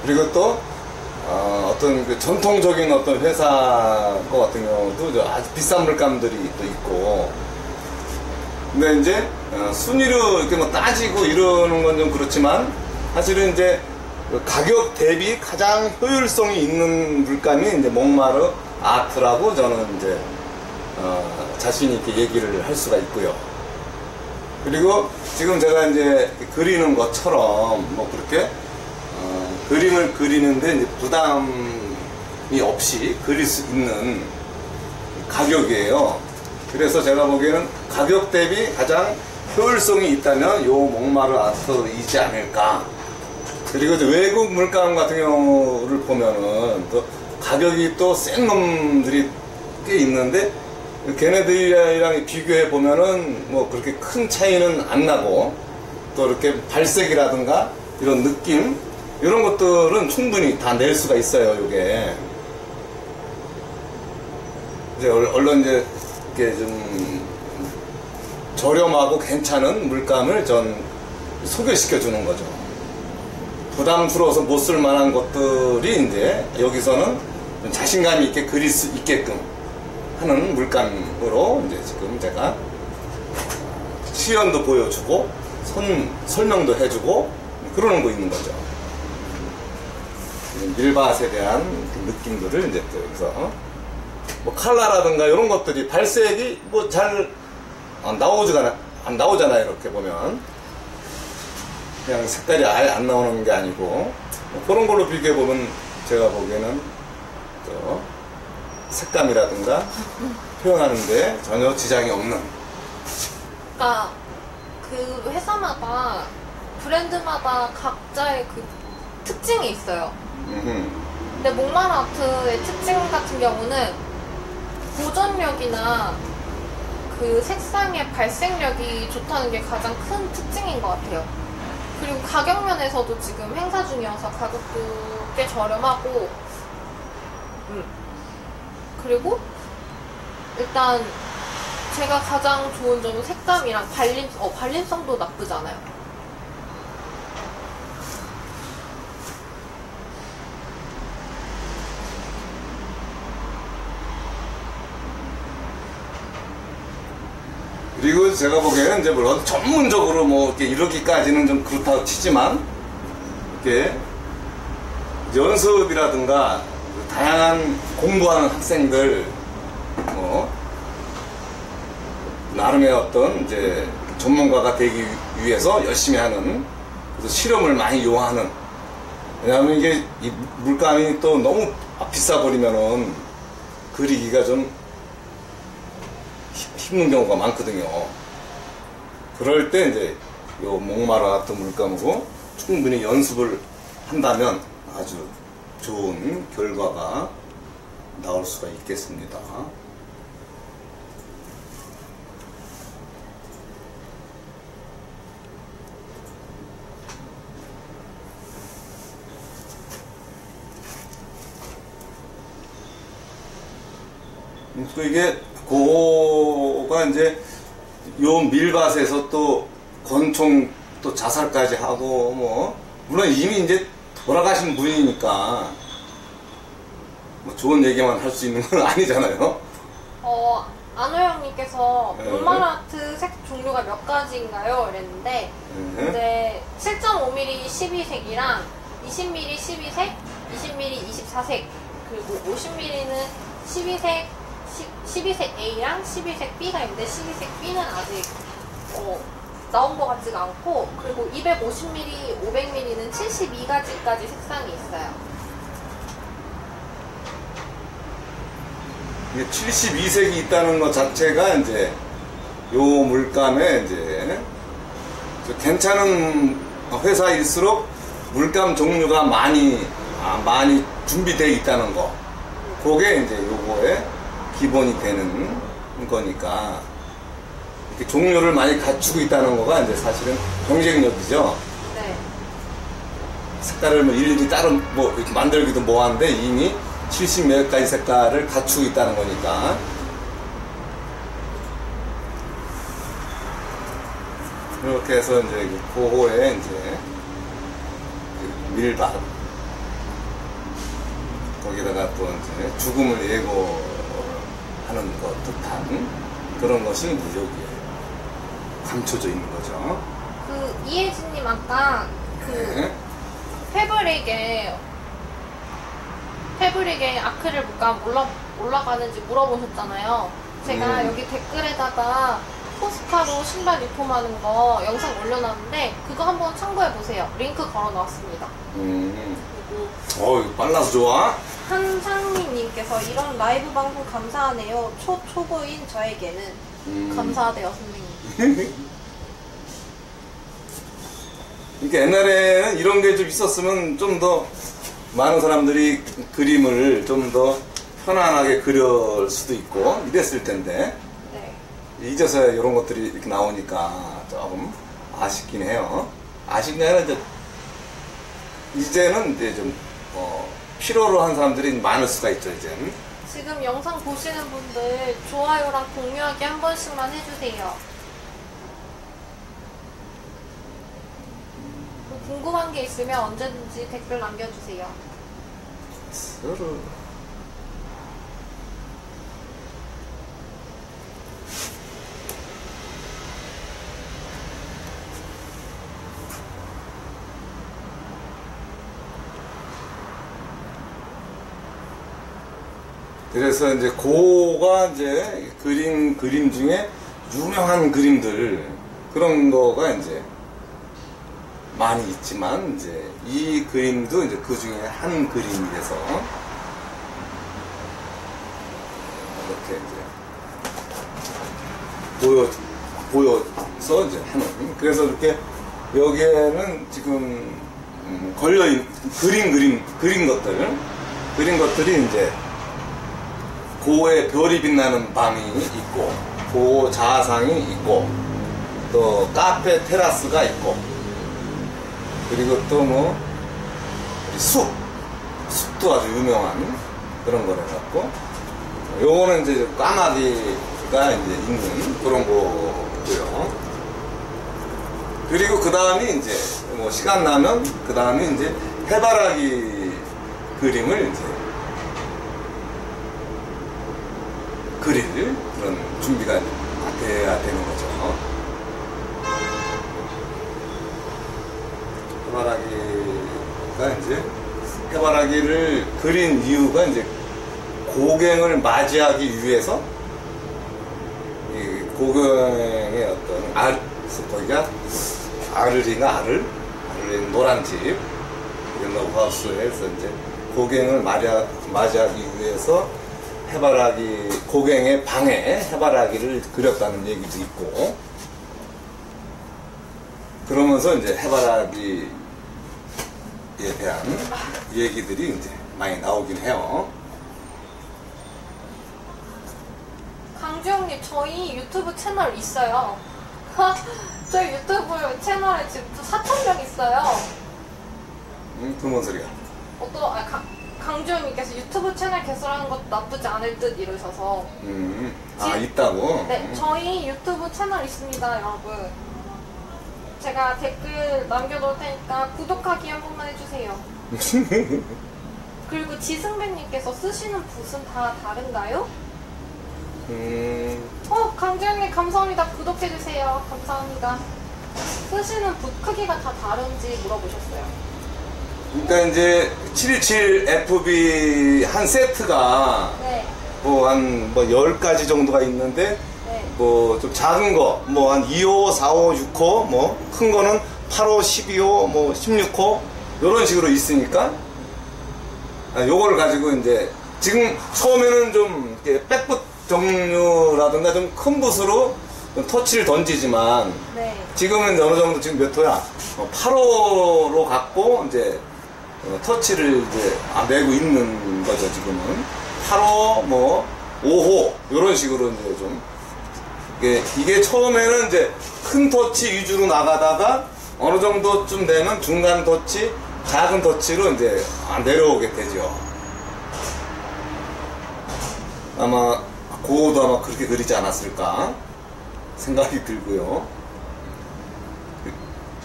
그리고 또 어떤 그 전통적인 어떤 회사 거 같은 경우도 아주 비싼 물감들이 또 있고, 근데 이제 순위로 이렇게 뭐 따지고 이러는 건 좀 그렇지만, 사실은 이제 그 가격 대비 가장 효율성이 있는 물감이 이제 목마르 아트라고 저는 이제 자신 있게 얘기를 할 수가 있고요. 그리고 지금 제가 이제 그리는 것처럼 뭐 그렇게 그림을 그리는데 이제 부담이 없이 그릴 수 있는 가격이에요. 그래서 제가 보기에는 가격 대비 가장 효율성이 있다면 요 목마르 아트이지 않을까. 그리고 이제 외국 물감 같은 경우를 보면은 또 가격이 또 센 놈들이 꽤 있는데, 걔네들이랑 비교해 보면은 뭐 그렇게 큰 차이는 안 나고, 또 이렇게 발색이라든가 이런 느낌, 이런 것들은 충분히 다 낼 수가 있어요. 요게 이제 얼른 이제 이렇게 좀 저렴하고 괜찮은 물감을 전 소개시켜 주는 거죠. 부담스러워서 못 쓸 만한 것들이 이제 여기서는 좀 자신감 있게 그릴 수 있게끔 하는 물감으로 이제 지금 제가 시연도 보여주고 설명도 해주고 그러는 거 있는 거죠. 밀밭에 대한 그 느낌들을 이제 또 여기서 뭐 컬러라든가 이런 것들이 발색이 뭐 잘 안 나오잖아요. 이렇게 보면 그냥 색깔이 아예 안 나오는 게 아니고, 뭐 그런 걸로 비교해 보면 제가 보기에는 또 색감이라든가 표현하는데 전혀 지장이 없는. 그러니까 그 회사마다 브랜드마다 각자의 그 특징이 있어요. 근데 목마르 아트의 특징 같은 경우는 보존력이나 그 색상의 발색력이 좋다는 게 가장 큰 특징인 것 같아요. 그리고 가격 면에서도 지금 행사 중이어서 가격도 꽤 저렴하고, 그리고 일단 제가 가장 좋은 점은 색감이랑 발림성도 나쁘지 않아요. 그리고 제가 보기에는 이제 물론 전문적으로 뭐 이렇게 이러기까지는 좀 그렇다고 치지만 이렇게 연습이라든가 다양한 공부하는 학생들 뭐 나름의 어떤 이제 전문가가 되기 위해서 열심히 하는 그래서 실험을 많이 요하는 왜냐하면 이게 이 물감이 또 너무 비싸 버리면은 그리기가 좀 힘든 경우가 많거든요. 그럴 때 이제 요 목마라 같은 물감으로 충분히 연습을 한다면 아주 좋은 결과가 나올 수가 있겠습니다. 또 이게 고가 이제 요 밀밭에서 또 권총 또 자살까지 하고 뭐 물론 이미 이제 돌아가신 분이니까 뭐 좋은 얘기만 할 수 있는 건 아니잖아요. 안호영님께서 네. 목마라트 색 종류가 몇 가지인가요? 이랬는데 이제 7.5mm 12색이랑 20mm 12색, 20mm 24색 그리고 50mm는 12색 A랑 12색 B가 있는데 12색 B는 아직 나온 것 같지가 않고 그리고 250mm, 500mm는 72가지까지 색상이 있어요. 이게 72색이 있다는 것 자체가 이제 요 물감에 이제 괜찮은 회사일수록 물감 종류가 많이 준비되어 있다는 거. 그게 이제 요거에 기본이 되는 거니까 이렇게 종류를 많이 갖추고 있다는 거가 이제 사실은 경쟁력이죠. 네. 색깔을 뭐 일일이 따로 뭐 이렇게 만들기도 뭐한데 이미 70몇 가지 색깔을 갖추고 있다는 거니까. 이렇게 해서 이제 고호에 이제 밀밭 거기다가 또 이제 죽음을 예고하는 것 듯한 그런 것이 이제 여기에 감춰져 있는 거죠. 이혜진님 아까 네. 패브릭에 아크릴 물감 올라가는지 물어보셨잖아요. 제가 여기 댓글에다가 포스카로 신발 리폼하는 거 영상 올려놨는데 그거 한번 참고해보세요. 링크 걸어놨습니다. 이거 빨라서 좋아. 한상민님께서 이런 라이브 방송 감사하네요. 초보인 저에게는 감사하대요 선생님. 그러니까 옛날에는 이런 게 좀 있었으면 좀 더 많은 사람들이 그림을 좀 더 편안하게 그릴 수도 있고 이랬을 텐데 네. 이제서야 이런 것들이 이렇게 나오니까 조금 아쉽긴 해요. 아쉽긴 아니라 이제는 이제 좀 필요로 한 사람들이 많을 수가 있죠. 이제는. 지금 영상 보시는 분들 좋아요랑 공유하기 한 번씩만 해주세요. 궁금한 게 있으면 언제든지 댓글 남겨주세요. 서로. 그래서 이제 고가 이제 그림 중에 유명한 그림들 그런 거가 이제 많이 있지만 이제 이 그림도 이제 그 중에 한 그림이 돼서 이렇게 이제 보여서 이제 하는 그래서 이렇게 여기에는 지금 걸려있는 그린 것들이 이제 고의 별이 빛나는 밤이 있고 고 자상이 있고 또 카페 테라스가 있고 그리고 또 뭐 숲도 아주 유명한 그런 거래 갖고 요거는 이제 까마귀가 이제 있는 그런 거고요. 그리고 그 다음이 이제 뭐 시간 나면 그 다음에 이제 해바라기 그림을 이제 그릴 그런 준비가 돼야 되는 거죠. 해바라기가 이제 해바라기를 그린 이유가 이제 고갱을 맞이하기 위해서 이 고갱의 어떤 거기가 아르리가 아르리 노란 집 옐로우하우스에서 이제 고갱을 맞이하기 위해서 해바라기 고갱의 방에 해바라기를 그렸다는 얘기도 있고, 그러면서 이제 해바라기에 대한 얘기들이 이제 많이 나오긴 해요. 강주영님, 저희 유튜브 채널 있어요. 저희 유튜브 채널에 지금 4,000명 있어요. 그뭔 소리야? 강주영님께서 유튜브 채널 개설하는 것도 나쁘지 않을 듯 이러셔서. 있다고? 네, 저희 유튜브 채널 있습니다, 여러분. 제가 댓글 남겨놓을 테니까 구독하기 한 번만 해주세요. 그리고 지승배님께서 쓰시는 붓은 다 다른가요? 강주영님 감사합니다. 구독해주세요. 감사합니다. 쓰시는 붓 크기가 다 다른지 물어보셨어요. 그러니까 이제 727FB 한 세트가 네. 뭐 한 10가지 정도가 있는데, 네. 뭐 좀 작은 거 뭐 한 2호, 4호, 6호, 뭐 큰 거는 8호, 12호, 뭐 16호 이런 식으로 있으니까 요거를 가지고 이제 지금 처음에는 좀 이렇게 백붓 종류라든가 좀 큰 붓으로 좀 터치를 던지지만, 네. 지금은 어느 정도 지금 몇 호야? 8호로 갖고 이제 터치를 이제 내고 있는 거죠. 지금은 8호, 뭐 5호 이런 식으로 이제 좀 이게 처음에는 이제 큰 터치 위주로 나가다가 어느 정도쯤 되면 중간 터치, 작은 터치로 이제 내려오게 되죠. 아마 고도 아마 그렇게 그리지 않았을까 생각이 들고요.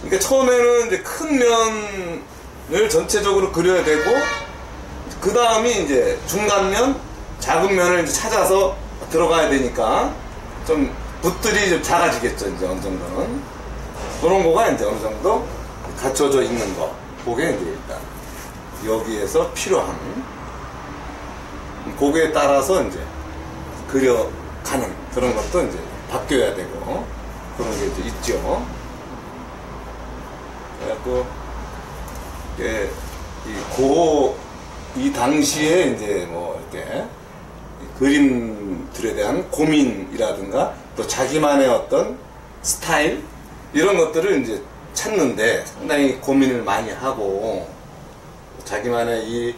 그러니까 처음에는 이제 큰 면을 전체적으로 그려야 되고, 그 다음이 이제 중간면, 작은 면을 이제 찾아서 들어가야 되니까 좀 붓들이 좀 작아지겠죠. 이제 어느 정도는 그런 거가 이제 어느 정도 갖춰져 있는 거, 그게 이제 일단 여기에서 필요한, 거기에 따라서 이제 그려가는 그런 것도 이제 바뀌어야 되고 그런 게 이제 있죠. 그래갖고 이 당시에 이제 뭐 이렇게 그림들에 대한 고민이라든가 또 자기만의 어떤 스타일 이런 것들을 이제 찾는데 상당히 고민을 많이 하고, 자기만의 이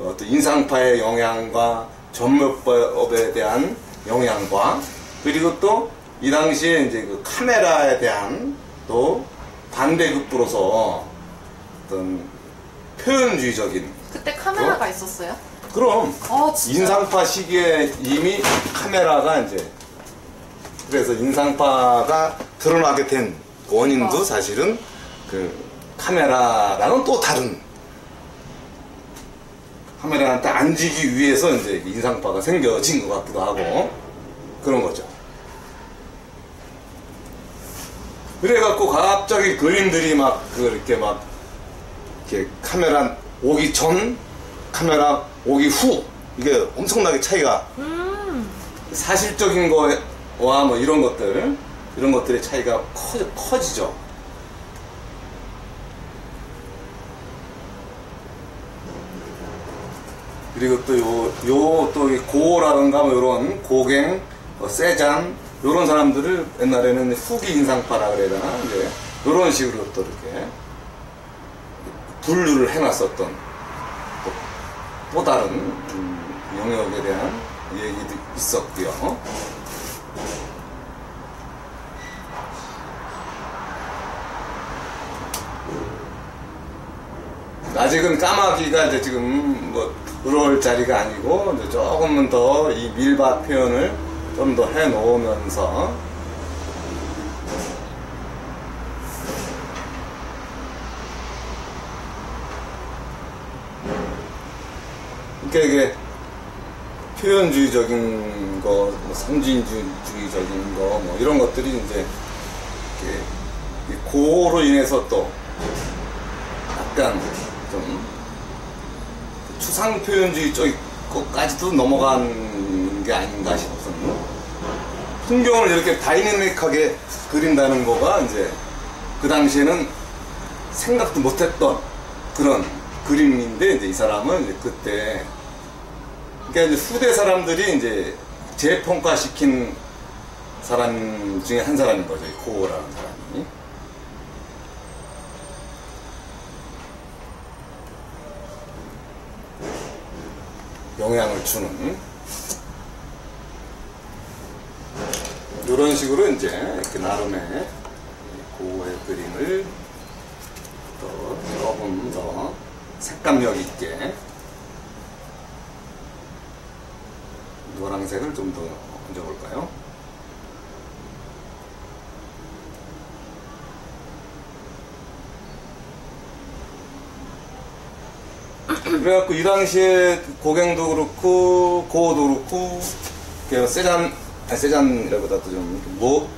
어떤 인상파의 영향과 전묘법에 대한 영향과, 그리고 또 이 당시에 이제 그 카메라에 대한 또 반대급부로서 어떤 표현주의적인, 그때 카메라가 있었어요? 그럼 진짜? 인상파 시기에 이미 카메라가 이제, 그래서 인상파가 드러나게 된 원인도 사실은 그 카메라랑은 또 다른, 카메라한테 앉기 위해서 이제 인상파가 생겨진 것 같기도 하고 그런 거죠. 그래갖고 갑자기 그림들이 막 그렇게 막 이렇게 카메라 오기 전, 카메라 오기 후, 이게 엄청나게 차이가, 사실적인 거와 뭐 이런 것들의 차이가 커지죠. 그리고 또 또 고라든가 뭐 이런 고갱, 세잔 이런 사람들을 옛날에는 후기 인상파라 그래야 되나, 이제 이런 식으로 또 이렇게 분류를 해놨었던 또 다른 영역에 대한 얘기도 있었고요. 아직은 까마귀가 이제 지금 뭐 그럴 자리가 아니고, 이제 조금은 더 이 밀밭 표현을 좀 더 해 놓으면서 그러니까 이게 표현주의적인 거, 뭐 상징주의적인 거, 뭐 이런 것들이 이제 이렇게 고로 인해서 또 약간 좀 추상 표현주의 쪽까지도 넘어간 게 아닌가 싶어요. 풍경을 이렇게 다이내믹하게 그린다는 거가 이제 그 당시에는 생각도 못했던 그런 그림인데, 이제 이 사람은 이제 그때, 그러니까 이제 후대 사람들이 이제 재평가시킨 사람 중에 한 사람인 거죠, 이 고어라는 사람이. 영향을 주는 이런 식으로 이제 이렇게 나름의 고어의 그림을 또 조금 더 색감력 있게 노란색을 좀 더 얹어볼까요? 그래갖고 이 당시에 고갱도 그렇고 고어도 그렇고 세잔이라보다도 좀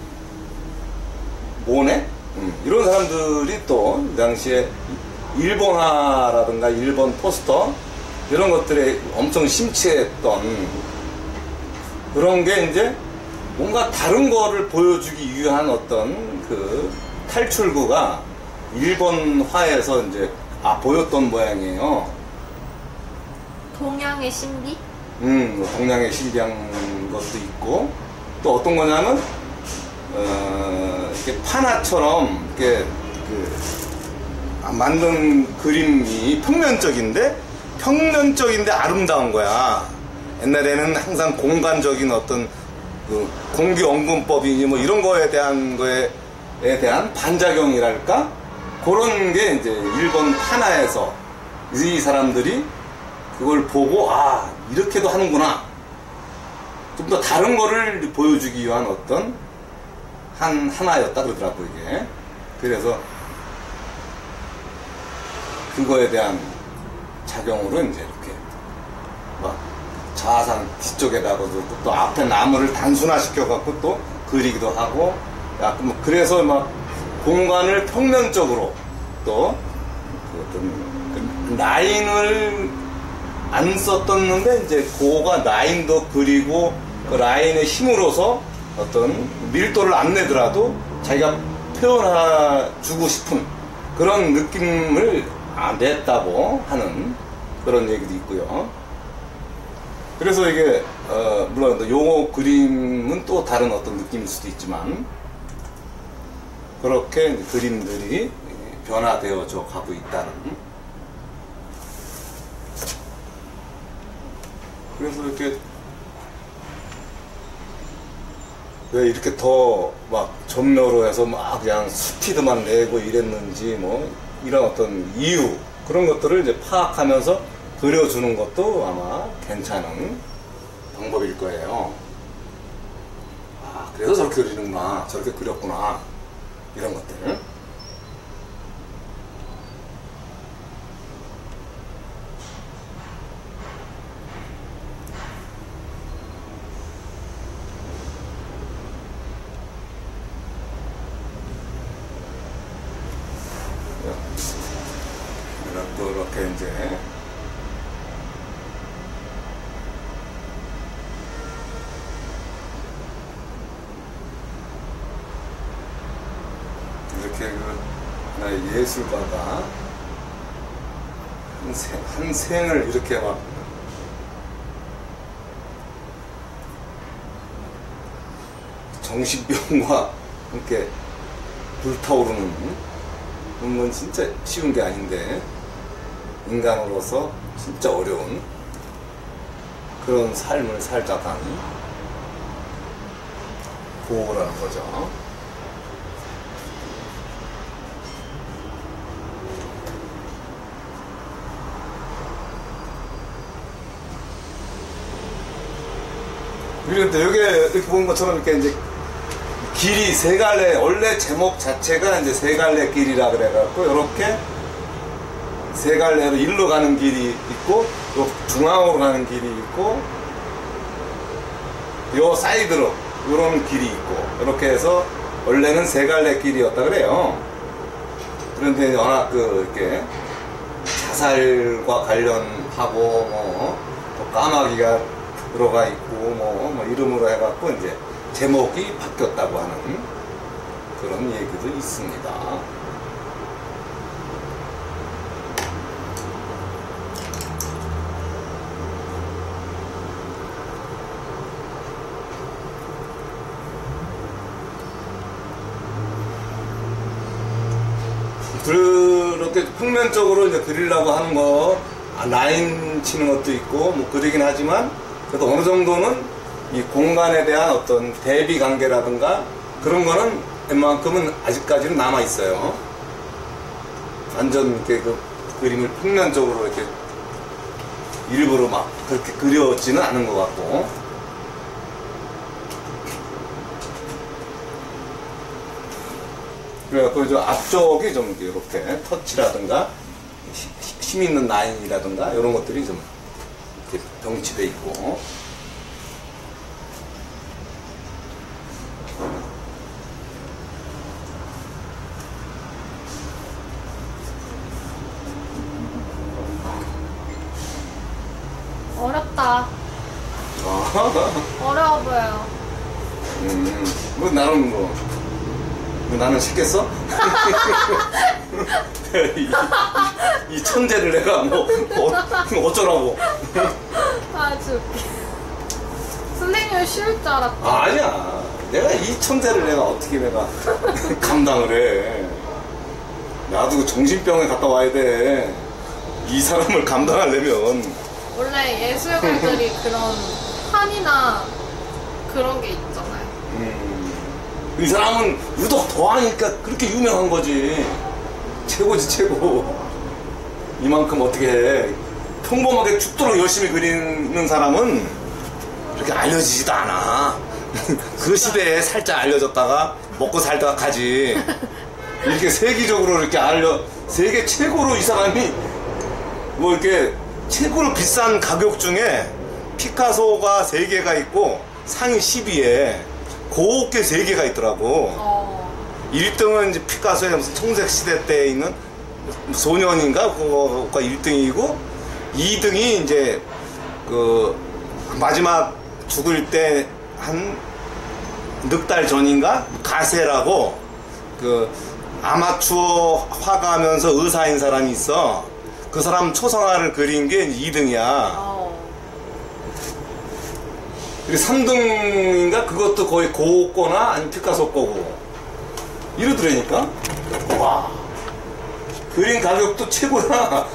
모네? 이런 사람들이 또 이 당시에 일본화라든가 일본 포스터 이런 것들에 엄청 심취했던 그런 게 이제 뭔가 다른 거를 보여주기 위한 어떤 그 탈출구가 일본화에서 이제 보였던 모양이에요. 동양의 신비? 동양의 신비한 것도 있고, 또 어떤 거냐면 이렇게 판화처럼 이렇게 만든 그림이 평면적인데 아름다운 거야. 옛날에는 항상 공간적인 어떤 그 공기 원근법이니 뭐 이런 거에 대한 반작용이랄까? 그런 게 이제 일본 판화에서 이 사람들이 그걸 보고 이렇게도 하는구나, 좀 더 다른 거를 보여주기 위한 어떤 하나였다 그러더라고 이게. 그래서 그거에 대한 작용으로 이제 이렇게 막 좌상 뒤쪽에다가도 또 앞에 나무를 단순화시켜 갖고 또 그리기도 하고, 그래서 막 공간을 평면적으로 또 어떤 라인을 안 썼었는데 이제 고가 라인도 그리고 그 라인의 힘으로서 어떤 밀도를 안 내더라도 자기가 표현해주고 싶은 그런 느낌을 냈다고 하는 그런 얘기도 있고요. 그래서 이게 물론 요 그림은 또 다른 어떤 느낌일 수도 있지만 그렇게 그림들이 변화되어져 가고 있다는. 그래서 이렇게 왜 이렇게 더 막 전묘로 해서 막 그냥 스피드만 내고 이랬는지 뭐 이런 어떤 이유, 그런 것들을 이제 파악하면서 그려주는 것도 아마 괜찮은 방법일 거예요. 그래서 저렇게 그리는구나, 저렇게 그렸구나, 이런 것들. 또 이렇게 이제 이렇게 나의 예술가가 한 생을 이렇게 막 정신병과 함께 불타오르는 건 진짜 쉬운 게 아닌데, 인간으로서 진짜 어려운 그런 삶을 살다간 고어라는 거죠. 그리고 여기 이렇게 본 것처럼 이렇게 이제 길이 세 갈래, 원래 제목 자체가 이제 세 갈래 길이라 그래갖고 이렇게 세 갈래로 일로 가는 길이 있고, 요 중앙으로 가는 길이 있고, 요 사이드로 요런 길이 있고, 이렇게 해서 원래는 세 갈래 길이었다 그래요. 그런데 워낙 이렇게 자살과 관련하고 또 까마귀가 들어가 있고 뭐 이름으로 해갖고 이제 제목이 바뀌었다고 하는 그런 얘기도 있습니다. 그렇게 평면적으로 이제 그리려고 하는 거, 라인 치는 것도 있고, 뭐 그리긴 하지만, 그래도 어느 정도는 이 공간에 대한 어떤 대비 관계라든가, 그런 거는 웬만큼은 아직까지는 남아있어요. 완전 이렇게 그 그림을 평면적으로 이렇게 일부러 막 그렇게 그려지는 않은 것 같고. 그래갖고 저 앞쪽이 좀 이렇게 터치라든가 힘 있는 라인이라든가 이런 것들이 좀 이렇게 병치돼 있고. 어렵다. 어려워 보여요. 뭐 나는 나는 쉽겠어? 이 천재를 내가 어쩌라고. 아주 웃겨. 선생님은 쉬울 줄 알았다. 아니야. 내가 이 천재를 내가 어떻게 내가 감당을 해. 나도 정신병에 갔다 와야 돼. 이 사람을 감당하려면. 원래 예술가들이 그런 한이나 그런 게 있잖아요. 이 사람은 유독 더하니까 그렇게 유명한 거지. 최고지, 최고. 이만큼 어떻게 해. 평범하게 죽도록 열심히 그리는 사람은 그렇게 알려지지도 않아. 그 시대에 살짝 알려졌다가 먹고 살다가 가지. 이렇게 세계적으로 이렇게 세계 최고로 이 사람이 뭐 이렇게 최고로 비싼 가격 중에 피카소가 3개가 있고 상위 10위에 고급게 3개가 있더라고. 1등은 이제 피카소의 무슨 청색 시대 때 있는 소년인가 그거가 1등이고 2등이 이제 그 마지막 죽을 때 한 넉 달 전인가 가세라고 그 아마추어 화가하면서 의사인 사람이 있어. 그 사람 초상화를 그린 게 2등이야. 그리고 3등인가 그것도 거의 고거나 아니면 피카소 거고 이러더라니까. 와, 그린 가격도 최고야.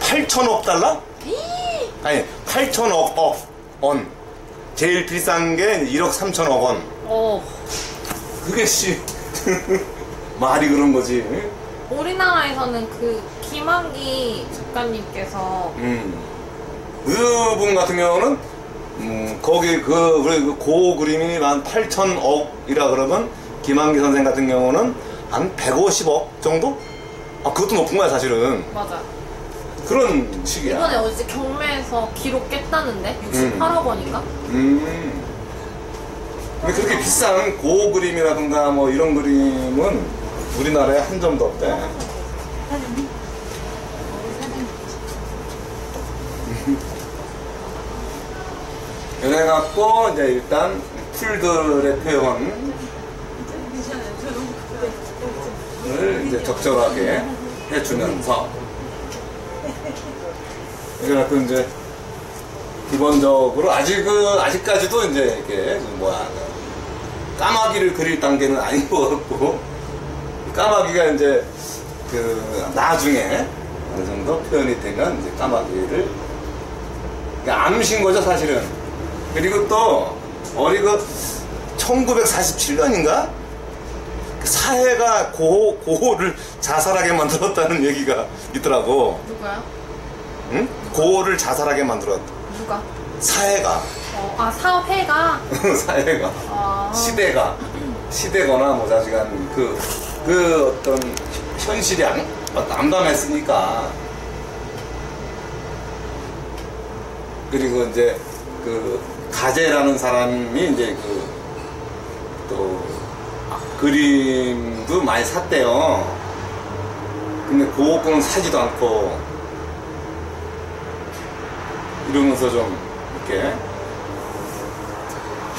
8천억 달러? 아니 8천억 원. 제일 비싼 게 1억 3천억 원. 그게 말이 그런 거지. 우리나라에서는 그 김한기 작가님께서 그분 같은 경우는 거기 그 고 그림이 한 8천억이라 그러면 김한기 선생 같은 경우는 한 150억 정도? 그것도 높은 거야 사실은. 맞아. 그런 식이야. 이번에 어제 경매에서 기록 깼다는데 68억 원인가? 근데 그렇게 비싼 고 그림이라든가 뭐 이런 그림은 우리나라에 한 점도 없대. 그래갖고 이제 일단 풀들의 표현을 이제 적절하게 해주면서 그래갖고 이제 기본적으로 아직까지도 이제 이렇게 까마귀를 그릴 단계는 아닌 것 같고 까마귀가 이제 나중에 어느 정도 표현이 되면 이제 까마귀를 암신 거죠 사실은. 그리고 또 어리고 1947년인가 사해가 고호를 자살하게 만들었다는 얘기가 있더라고. 누가요? 응? 고호를 자살하게 만들었다. 누가? 사해가. 사회가? 사해가. 시대거나 뭐 자지간 그 어떤 현실이 암담했으니까. 그리고 이제 가제라는 사람이 이제 또 그림도 많이 샀대요. 근데 그거는 사지도 않고 이러면서 좀 이렇게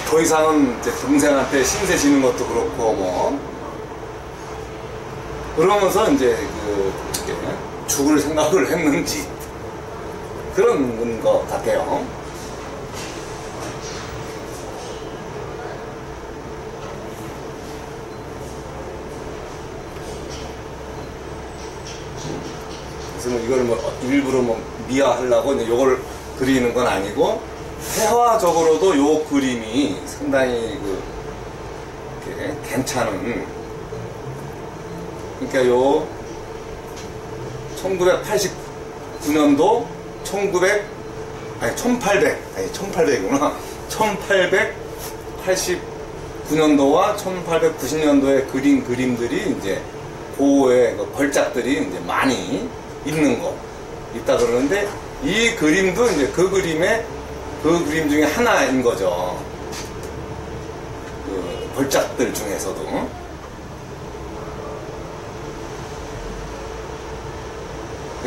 더 이상은 이제 동생한테 신세 지는 것도 그렇고 뭐 그러면서 이제 이렇게 죽을 생각을 했는지 그런 것 같아요. 그래서 뭐 이걸 뭐 일부러 뭐 미화하려고 이제 요걸 그리는 건 아니고 회화적으로도 요 그림이 상당히 이렇게 괜찮은, 그러니까 요 1989년도 1800이구나. 1889년도와 1890년도에 그린 그림들이 이제 고의 걸작들이 이제 많이 있는 거 있다 그러는데, 이 그림도 이제 그 그림 중에 하나인 거죠. 그 걸작들 중에서도.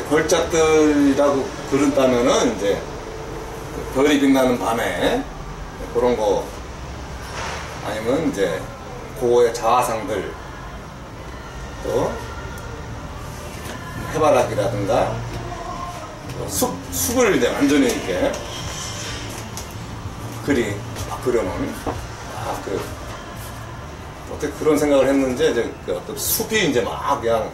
걸작들이라고 그런다면은 이제 별이 빛나는 밤에 그런 거, 아니면 이제 고의 자화상들, 또 해바라기라든가 숲을 이제 완전히 이렇게 그려놓은, 어떻게 그런 생각을 했는지, 이제 어떤 숲이 이제 막 그냥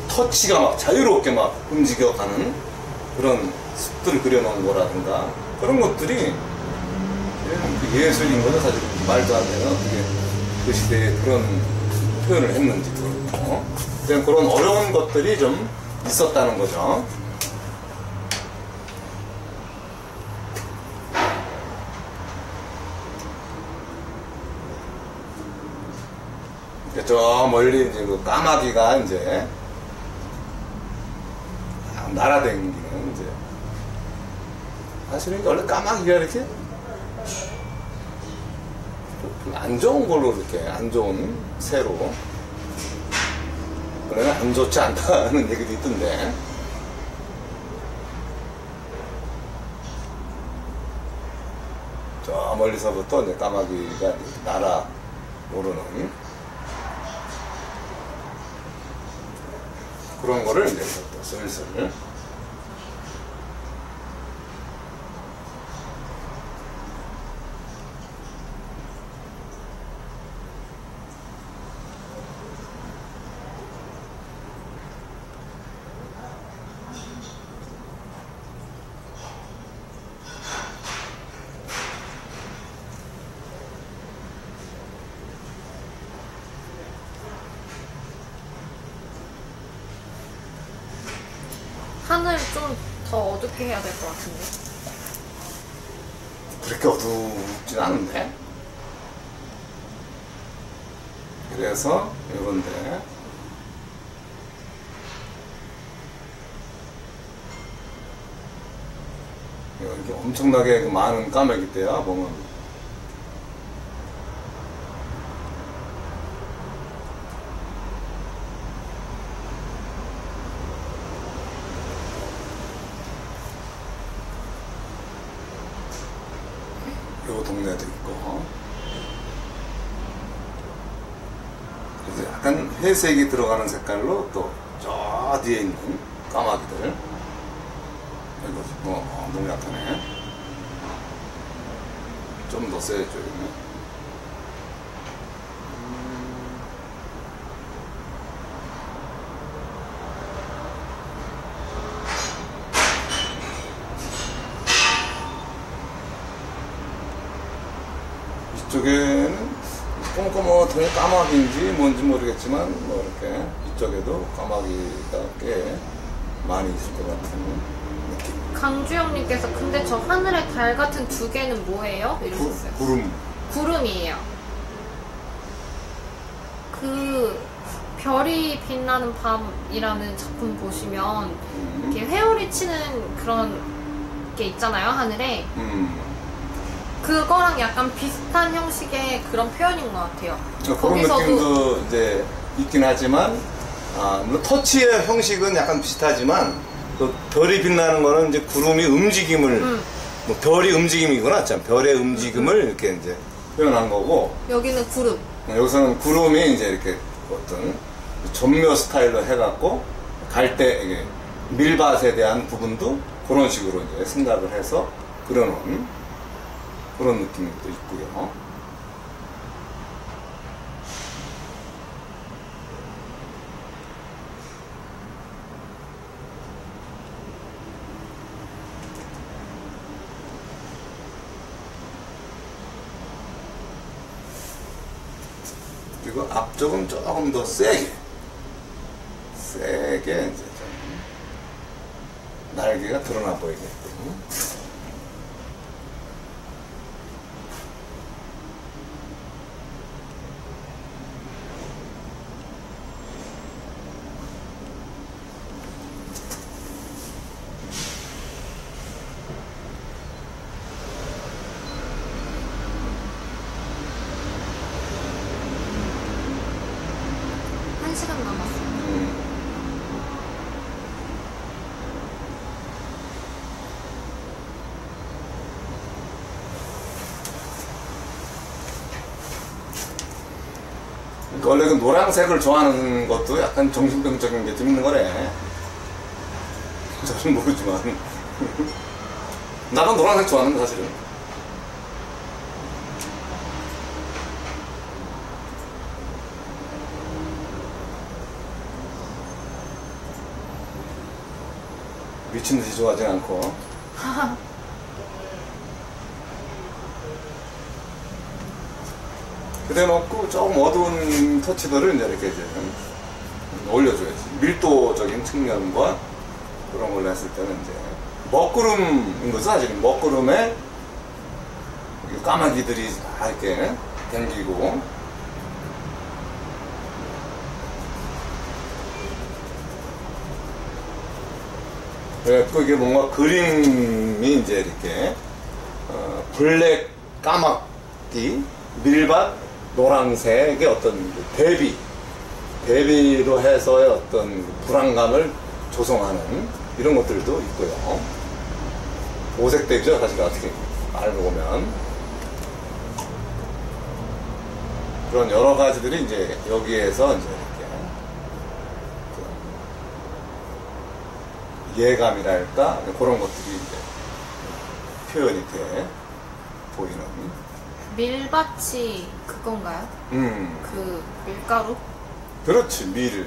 터치가 막 자유롭게 막 움직여가는 그런 숲들을 그려놓은 거라든가, 그런 것들이 예술인 거죠. 사실 말도 안 되는 어떻게 그 시대에 그런 표현을 했는지도 그렇고, 그런 어려운 것들이 좀 있었다는 거죠. 저 멀리 이제 그 까마귀가 이제 날아다니는, 이제 사실은 원래 까마귀가 이렇게 안 좋은 걸로, 이렇게 안 좋은 새로, 원래는 안 좋지 않다는 얘기도 있던데, 저 멀리서부터 이제 까마귀가 날아오르는 그런 거를 이제 또 슬슬 하늘 좀 더 어둡게 해야 될 것 같은데. 그렇게 어둡진 않은데. 그래서 이건데 이렇게 엄청나게 많은 까마귀 때야 보면 요 동네도 있고, 그래서 약간 회색이 들어가는 색깔로 또 저 뒤에 있는 까마귀들, 이거 너무 약하네. 좀 더 세죠. 이쪽에는 꼼꼼하게 까마귀인지 뭔지 모르겠지만, 뭐 이렇게 이쪽에도 까마귀가 꽤 많이 있을 것 같은 느낌. 강주영님께서 근데 저 하늘의 달 같은 두 개는 뭐예요? 이러셨어요. 구름. 구름이에요. 그 별이 빛나는 밤이라는 작품 보시면 이렇게 회오리 치는 그런 게 있잖아요, 하늘에. 그거랑 약간 비슷한 형식의 그런 표현인 것 같아요. 그런 느낌도 이제 있긴 하지만, 물론 터치의 형식은 약간 비슷하지만 또 별이 빛나는 거는 이제 구름이 움직임을 뭐 별이 움직임이구나, 참 별의 움직임을 이렇게 이제 표현한 거고 여기는 구름. 여기서는 구름이 이제 이렇게 어떤 전묘 스타일로 해갖고 갈 때 이게 밀밭에 대한 부분도 그런 식으로 이제 생각을 해서 그려놓은 그런 느낌이 또 있고요. 그리고 앞쪽은 조금 더 세게 이제 좀 날개가 드러나 보이게끔. 한 시간 남았어요. 그러니까 원래 그 노란색을 좋아하는 것도 약간 정신병적인 게 좀 있는 거래. 저는 모르지만 나도 노란색 좋아하는데 사실은. 미친 듯이 좋아하진 않고. 그대 놓고 조금 어두운 터치들을 이제 이렇게 이제 좀 올려줘야지. 밀도적인 측면과 그런 걸로 했을 때는 이제 먹구름인 거죠, 사실. 먹구름에 까마귀들이 다 이렇게 댕기고. 그래갖고 이게 뭔가 그림이 이제 이렇게 블랙 까맣기 밀밭 노란색의 어떤 대비로 해서의 어떤 불안감을 조성하는 이런 것들도 있고요. 오색 대비죠, 사실 어떻게 알고 보면. 그런 여러 가지들이 이제 여기에서 이제 이렇게 예감이랄까 그런 것들이 이제 표현이 돼 보이는. 밀밭이 그건가요? 그 밀가루? 그렇지, 밀.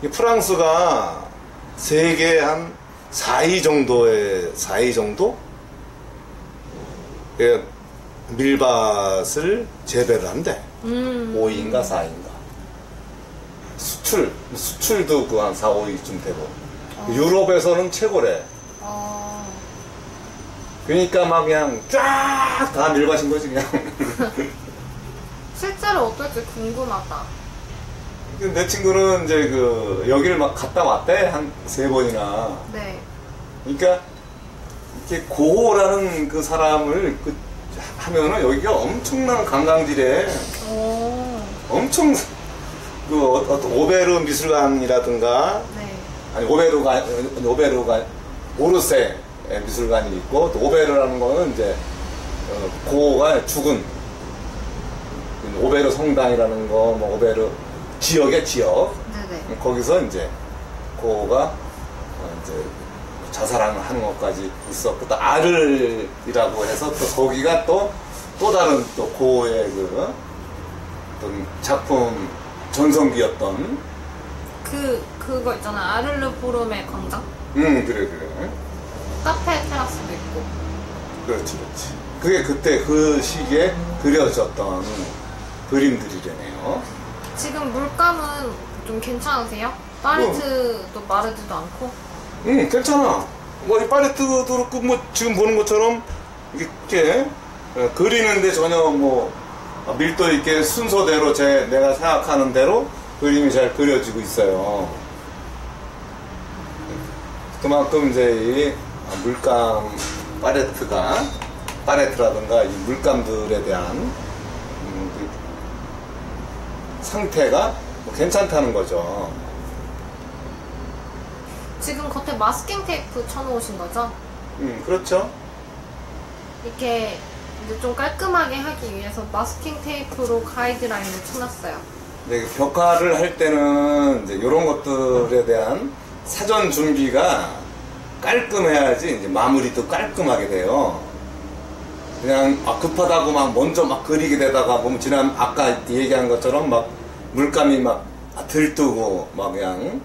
이 프랑스가 세계 한 4위 정도의 4위 정도 밀밭을 재배를 한대. 5위인가 4위인가. 수출도 그 한 4, 5위쯤 되고. 유럽에서는 최고래. 그러니까 막 그냥 쫙 다 밀밭인 거지 그냥. 실제로 어떨지 궁금하다. 내 친구는 이제 그 여기를 막 갔다 왔대 한 3번이나. 네. 그러니까 이렇게 고호라는 그 사람을 하면은 여기가 엄청난 관광지래. 엄청 그 어떤 오베르 미술관이라든가. 네. 아니 오베르가 오르세 미술관이 있고, 또 오베르라는 거는 이제 고호가 죽은 오베르 성당이라는 거, 뭐 오베르 지역의 지역. 네네. 거기서 이제 고호가 이제 자살하는 것까지 있었고, 또 아를이라고 해서 또 거기가 또 다른 또 고호의 그 어떤 작품 전성기였던. 그거 있잖아. 아를르 보름의 광장? 그래. 카페 테라스도 있고. 그렇지. 그게 그때 그 시기에 그려졌던 그림들이래네요. 지금 물감은 좀 괜찮으세요? 파레트도 마르지도 않고? 괜찮아. 뭐 이 팔레트도 그렇고, 뭐 지금 보는 것처럼 이렇게 그리는데 전혀 뭐 밀도 있게 순서대로 내가 생각하는 대로 그림이 잘 그려지고 있어요. 그만큼 이제 이 물감 팔레트라든가 이 물감들에 대한 그 상태가 뭐 괜찮다는 거죠. 지금 겉에 마스킹 테이프 쳐놓으신 거죠? 그렇죠. 이렇게 이제 좀 깔끔하게 하기 위해서 마스킹 테이프로 가이드라인을 쳐놨어요. 네, 벽화를 할 때는 이제 이런 것들에 대한 사전 준비가 깔끔해야지 이제 마무리도 깔끔하게 돼요. 그냥 급하다고 막 먼저 막 그리게 되다가 보면 지난 아까 얘기한 것처럼 막 물감이 막 들뜨고 막 그냥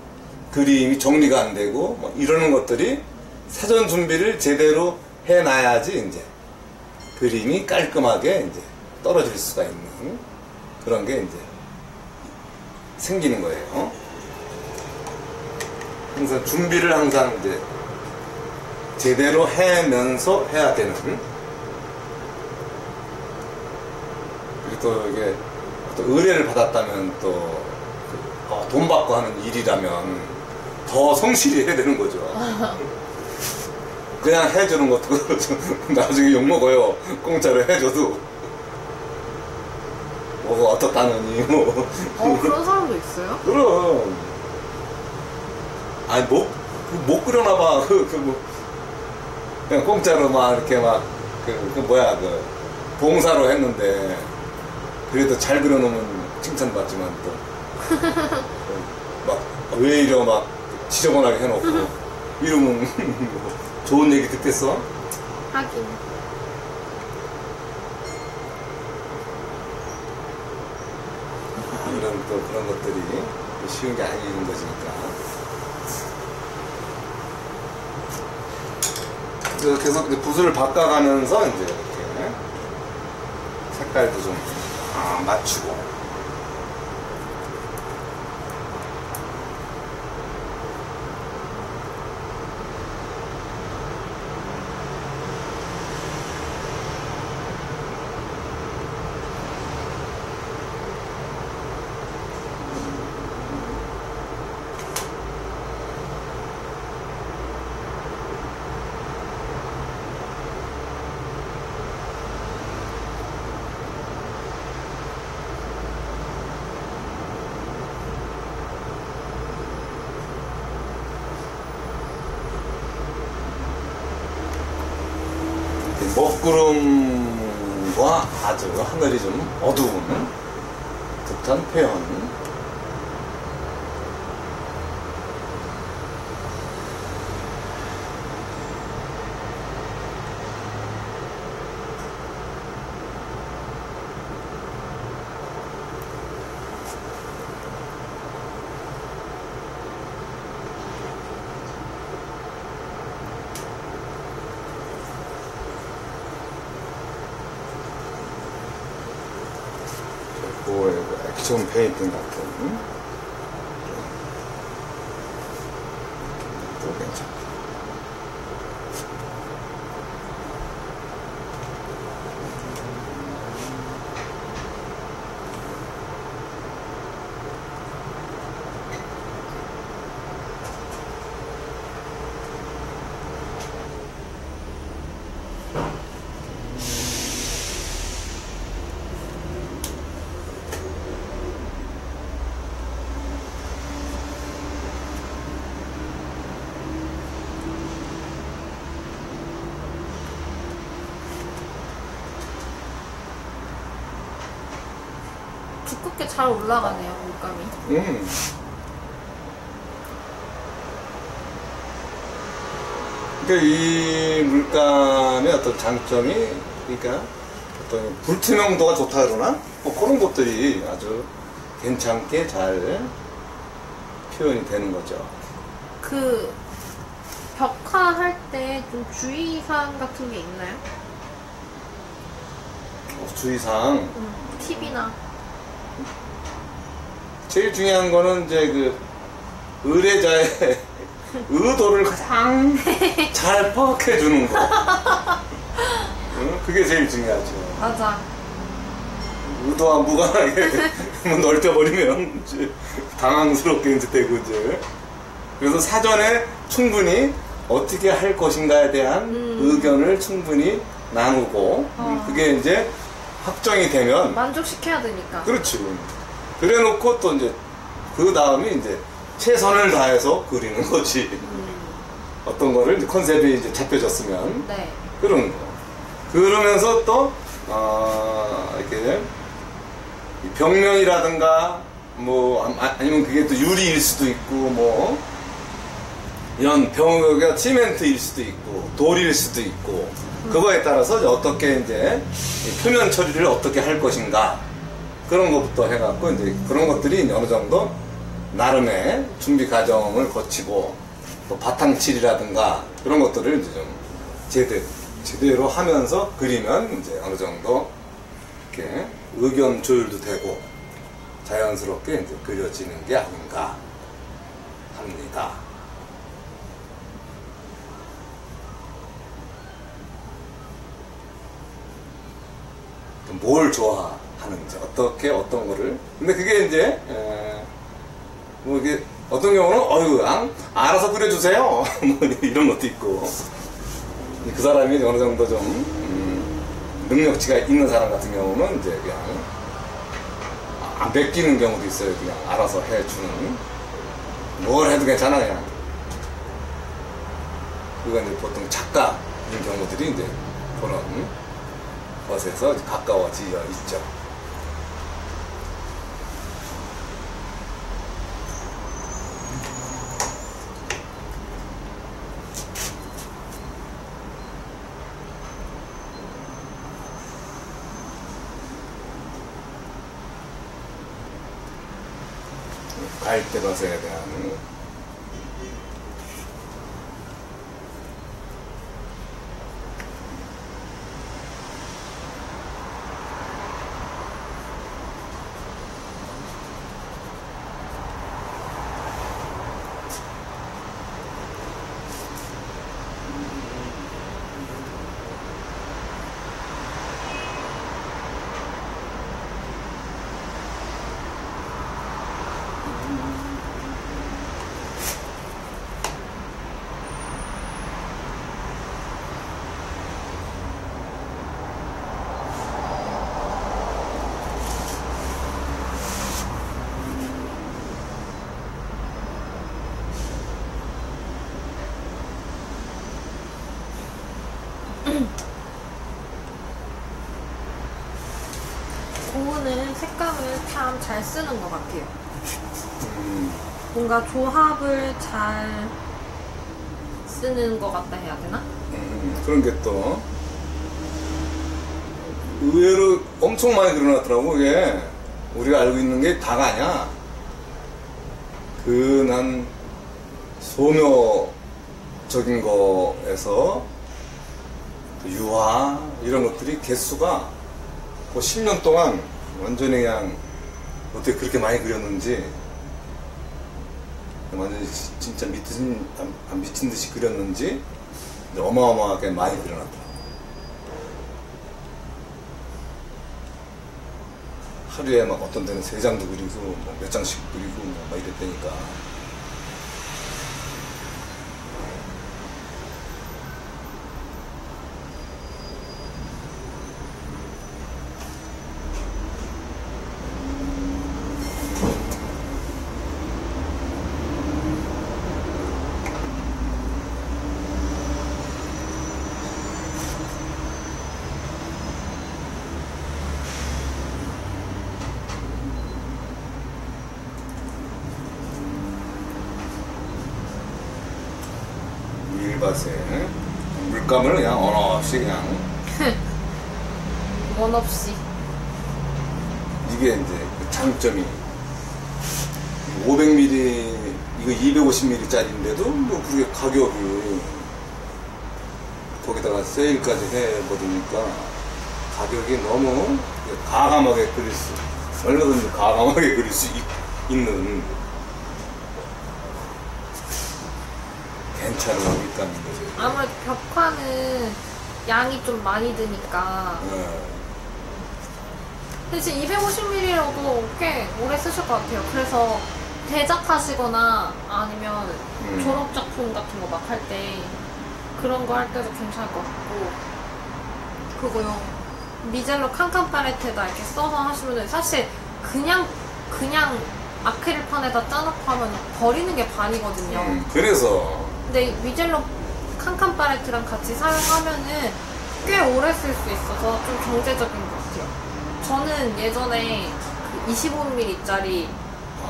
그림이 정리가 안 되고 뭐 이러는 것들이 사전 준비를 제대로 해놔야지 이제 그림이 깔끔하게 이제 떨어질 수가 있는 그런 게 이제 생기는 거예요. 항상 준비를 항상 이제 제대로 해면서 해야 되는. 그리고 또 이게 또 의뢰를 받았다면 또 돈 받고 하는 일이라면 더 성실히 해야 되는 거죠. 그냥 해주는 것도 나중에 욕먹어요. 공짜로 해줘도. 뭐 어떻다느니 뭐. 그런 사람도 있어요? 그럼. 아니 못 그려놔봐. 뭐 그냥 공짜로 막 이렇게 막 봉사로 했는데 그래도 잘 그려놓으면 칭찬받지만 또 막 왜 이러 막 지저분하게 해놓고 이러면 뭐 좋은 얘기 듣겠어? 하긴. 이런 또 그런 것들이 쉬운 게 아닌 것이니까. 그래서 계속 이제 붓을 바꿔가면서 이제 이렇게 색깔도 좀 맞추고. 먹구름과 아주 하늘이 좀 어두운 듯한 표현. 액션 페인팅 같은 또 괜찮고. 두껍게 잘 올라가네요, 물감이. 그러니까 이 물감의 어떤 장점이, 그러니까 어떤 불투명도가 좋다 그러나? 뭐 그런 것들이 아주 괜찮게 잘 표현이 되는 거죠. 그 벽화 할 때 좀 주의사항 같은 게 있나요? 주의사항. 팁이나. 제일 중요한 거는 이제 그 의뢰자의 의도를 가장 잘 파악해 주는 거. 그게 제일 중요하죠. 맞아. 의도와 무관하게 넓혀버리면 이제 당황스럽게 이제 되고 이제. 그래서 사전에 충분히 어떻게 할 것인가에 대한 의견을 충분히 나누고 그게 이제 확정이 되면 만족시켜야 되니까. 그렇지. 그래 놓고 또 이제 그 다음에 이제 최선을 다해서 그리는 거지. 어떤 거를 이제 컨셉이 이제 잡혀졌으면 네. 그런 거. 그러면서 또 이렇게 이 벽면이라든가 뭐 아니면 그게 또 유리일 수도 있고 뭐 이런 벽가 시멘트일 수도 있고 돌일 수도 있고 그거에 따라서 이제 어떻게 이제 이 표면 처리를 어떻게 할 것인가 그런 것부터 해갖고 이제 그런 것들이 이제 어느 정도 나름의 준비 과정을 거치고 또 바탕칠이라든가 그런 것들을 이제 좀 제대로 하면서 그리면 이제 어느 정도 이렇게 의견 조율도 되고 자연스럽게 이제 그려지는 게 아닌가 합니다. 뭘 좋아하는지 어떻게 어떤 거를 근데 그게 이제 뭐 이게 어떤 경우는 그냥 알아서 그려주세요 뭐 이런 것도 있고 그 사람이 어느 정도 좀 능력치가 있는 사람 같은 경우는 이제 그냥 안 베끼는 경우도 있어요. 그냥 알아서 해주는 뭘 해도 괜찮아 그냥 그거 이제 보통 작가인 경우들이 이제 그런 것에서 가까워져 있죠. 갈대밭에 대한 고은은 색감을 참 잘 쓰는 것 같아요. 뭔가 조합을 잘 쓰는 것 같다 해야 되나? 그런 게 또 의외로 엄청 많이 그려놨더라고. 그게 우리가 알고 있는 게 다가 아니야. 그 난 소묘적인 거에서 유화 이런 것들이 개수가 뭐 10년 동안 완전히 그냥 어떻게 그렇게 많이 그렸는지 완전히 진짜 안 미친 듯이 그렸는지 어마어마하게 많이 그려놨더라고. 하루에 막 어떤 데는 3장도 그리고 뭐 몇 장씩 그리고 막 이랬다니까. 밀밭에 물감을 그냥 원 없이 그냥 원 없이. 이게 이제 그 장점이 500ml 이거 250ml 짜리인데도 뭐 그게 가격이 거기다가 세일까지 해버리니까 가격이 너무 가감하게 그릴 수 얼마든지 가감하게 그릴 수 있는 괜찮은 물감인 거죠. 아무래도 벽화는 양이 좀 많이 드니까. 근데 지금 250ml라도 꽤 오래 쓰실 것 같아요. 그래서 대작하시거나 아니면 졸업작품 같은 거 막 할 때 그런 거 할 때도 괜찮을 것 같고, 그거요. 미젤로 칸칸 팔레트에다 이렇게 써서 하시면 사실 그냥 아크릴판에다 짜놓고 하면 버리는 게 반이거든요. 그래서 근데 위젤로 칸칸 팔레트랑 같이 사용하면은 꽤 오래 쓸 수 있어서 좀 경제적인 것 같아요. 저는 예전에 그 25mm짜리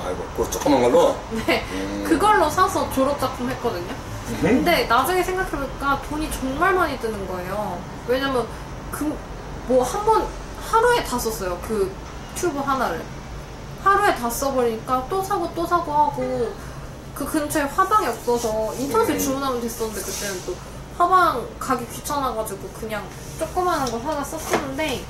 아이고 그 조그만 걸로 네, 그걸로 사서 졸업작품 했거든요. 근데 나중에 생각해보니까 돈이 정말 많이 드는 거예요. 왜냐면 뭐 한 번 하루에 다 썼어요. 그 튜브 하나를 하루에 다 써버리니까 또 사고 하고, 그 근처에 화방이 없어서 인터넷에 주문하면 됐었는데 그때는 또 화방 가기 귀찮아가지고 그냥 조그마한 거 하나 썼었는데,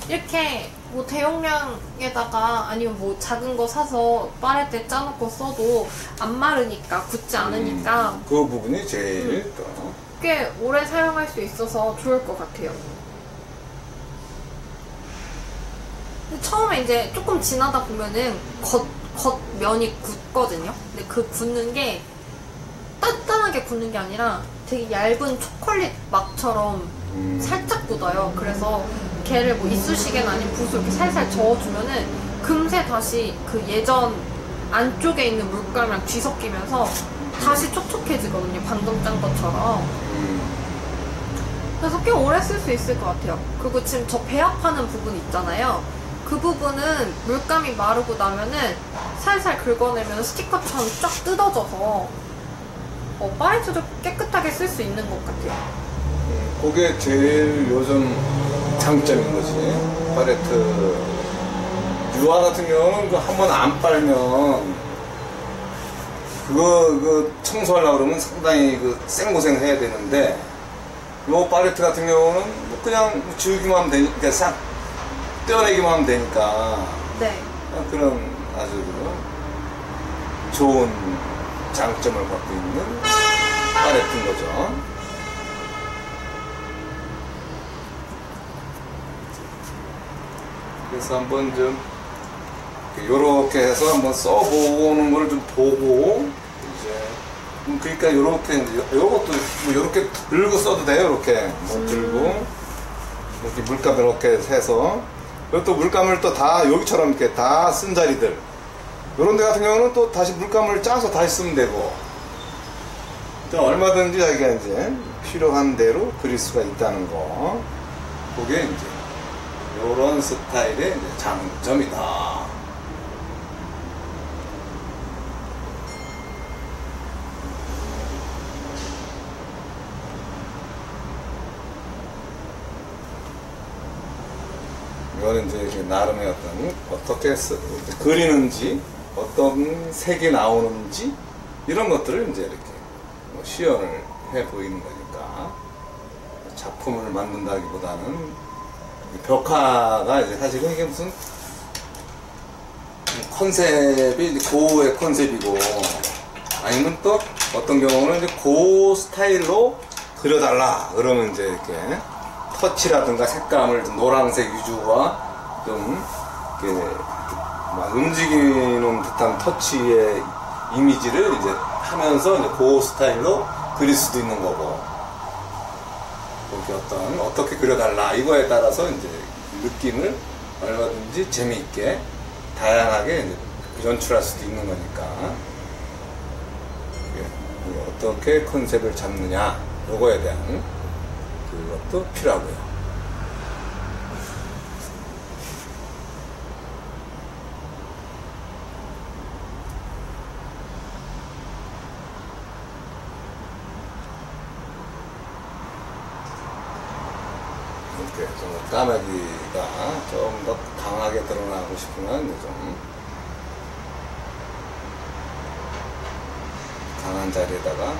이렇게 뭐 대용량에다가 아니면 뭐 작은 거 사서 빨래대 짜놓고 써도 안 마르니까, 굳지 않으니까 그 부분이 제일 또 꽤 오래 사용할 수 있어서 좋을 것 같아요. 근데 처음에 이제 조금 지나다 보면은 겉면이 굳거든요. 근데 그 굳는 게 단단하게 굳는 게 아니라 되게 얇은 초콜릿 막처럼 살짝 굳어요. 그래서 걔를 뭐 이쑤시개나 아니면 붓으로 이렇게 살살 저어주면은 금세 다시 그 예전 안쪽에 있는 물감이랑 뒤섞이면서 다시 촉촉해지거든요. 방금 짠 것처럼. 그래서 꽤 오래 쓸 수 있을 것 같아요. 그리고 지금 저 배합하는 부분 있잖아요. 그 부분은 물감이 마르고 나면은 살살 긁어내면 스티커처럼 쫙 뜯어져서 팔레트도 깨끗하게 쓸 수 있는 것 같아요. 그게 제일 요즘 장점인 거지. 팔레트 유화 같은 경우는 그 한 번 안 빨면 그거 청소하려고 그러면 상당히 그 생고생 해야 되는데, 요 팔레트 같은 경우는 뭐 그냥 지우기만 하면 되니까, 싹 떼어내기만 하면 되니까, 네. 그런 아주 좋은 장점을 갖고 있는 팔레트인 거죠. 그래서 한번 좀 요렇게 해서 한번 써보는 걸 좀 보고, 이제 그러니까 요렇게 이제 요것도 뭐 요렇게 들고 써도 돼요. 요렇게 뭐 들고 이렇게 물감 이렇게 해서, 그리고 또 물감을 또 다 여기처럼 이렇게 다 쓴 자리들, 요런 데 같은 경우는 또 다시 물감을 짜서 다시 쓰면 되고, 또 얼마든지 자기가 이제 필요한 대로 그릴 수가 있다는 거, 그게 이제 요런 스타일의 이제 장점이다. 이거는 이제 나름의 어떻게 그리는지, 어떤 색이 나오는지, 이런 것들을 이제 이렇게 뭐 시연을 해 보이는 거니까, 작품을 만든다기보다는 벽화가 이제 사실은 이게 무슨 컨셉이 고의 컨셉이고, 아니면 또 어떤 경우는 이제 고 스타일로 그려달라 그러면 이제 이렇게 터치라든가 색감을 좀 노란색 위주와 좀 이렇게 막 움직이는 듯한 터치의 이미지를 이제 하면서 이제 그 스타일로 그릴 수도 있는 거고, 그렇게 어떻게 그려달라 이거에 따라서 이제 느낌을 얼마든지 재미있게 다양하게 이제 연출할 수도 있는 거니까, 어떻게 컨셉을 잡느냐 요거에 대한 그것도 필요하고요. 이렇게 좀 까마귀가 좀 더 강하게 드러나고 싶으면 좀 강한 자리에다가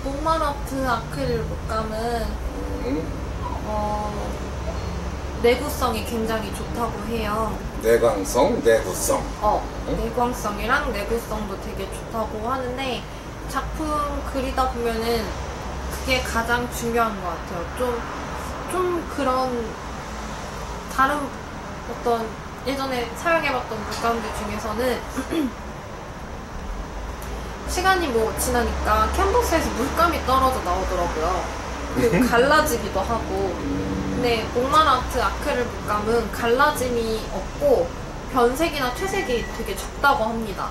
몽마르트 아크릴 물감은 내구성이 굉장히 좋다고 해요. 내광성, 내구성. 내광성이랑 내구성도 되게 좋다고 하는데, 작품 그리다 보면은 그게 가장 중요한 것 같아요. 좀 그런 다른 어떤 예전에 사용해봤던 물감들 중에서는 시간이 뭐 지나니까 캔버스에서 물감이 떨어져 나오더라고요. 그리고 갈라지기도 하고. 근데 목마르트 아크릴 물감은 갈라짐이 없고 변색이나 퇴색이 되게 적다고 합니다.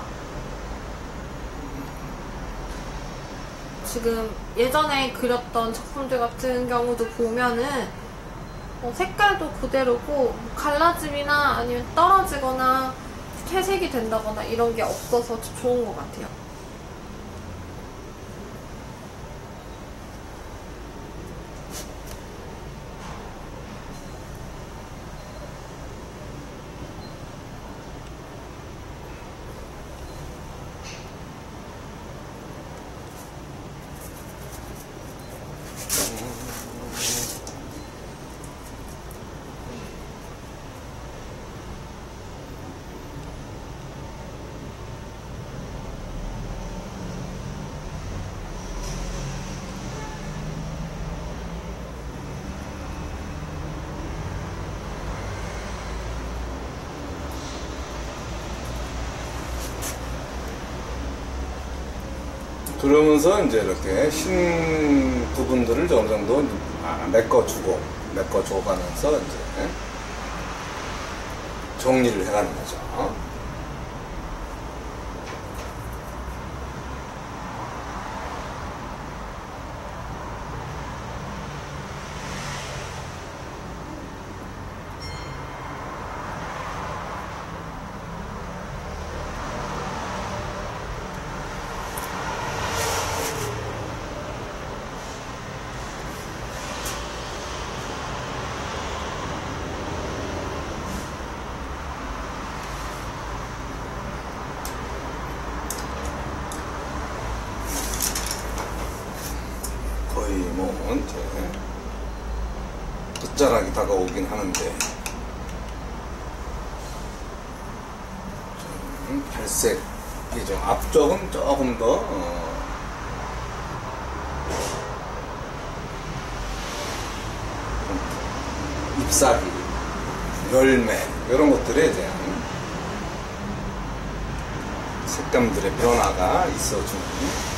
지금 예전에 그렸던 작품들 같은 경우도 보면은 색깔도 그대로고 갈라짐이나 아니면 떨어지거나 퇴색이 된다거나 이런 게 없어서 좋은 것 같아요. 그러면서 이제 이렇게 흰 부분들을 어느 정도 메꿔주고 메꿔줘가면서 이제 정리를 해가는 거죠. 거의 뭐 이제 끝자락이 다가오긴 하는데 좀 발색이 좀 앞쪽은 조금 더 잎사귀, 열매 이런 것들에 대한 색감들의 변화가 있어주는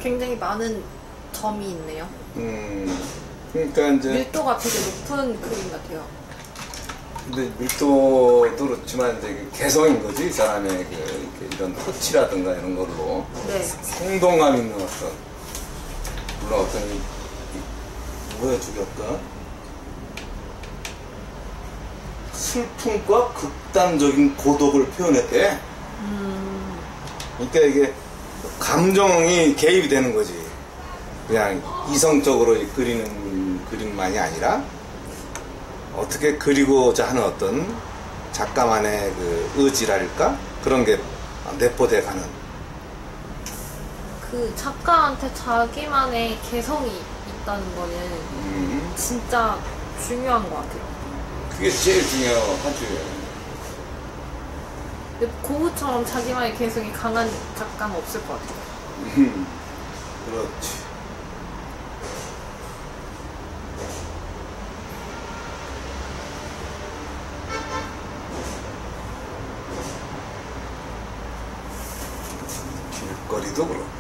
굉장히 많은 점이 있네요. 그러니까 이제 밀도가 되게 높은 그림 같아요. 근데 밀도도 그렇지만 이제 개성인 거지, 이 사람의 이렇게 이런 터치라든가 이런 걸로 네. 생동감 있는 어떤 물론 어떤 뭐야 저기 아까 슬픔과 극단적인 고독을 표현했대. 그러니까 이게 감정이 개입이 되는 거지. 그냥 이성적으로 그리는 그림만이 아니라 어떻게 그리고자 하는 어떤 작가만의 그 의지랄까? 그런 게 내포돼 가는. 그 작가한테 자기만의 개성이 있다는 거는 진짜 중요한 것 같아요. 그게 제일 중요하지. 근데 고흐처럼 자기만의 개성이 강한 작가는 없을 것 같아요. 그렇지. 길거리도 그렇고.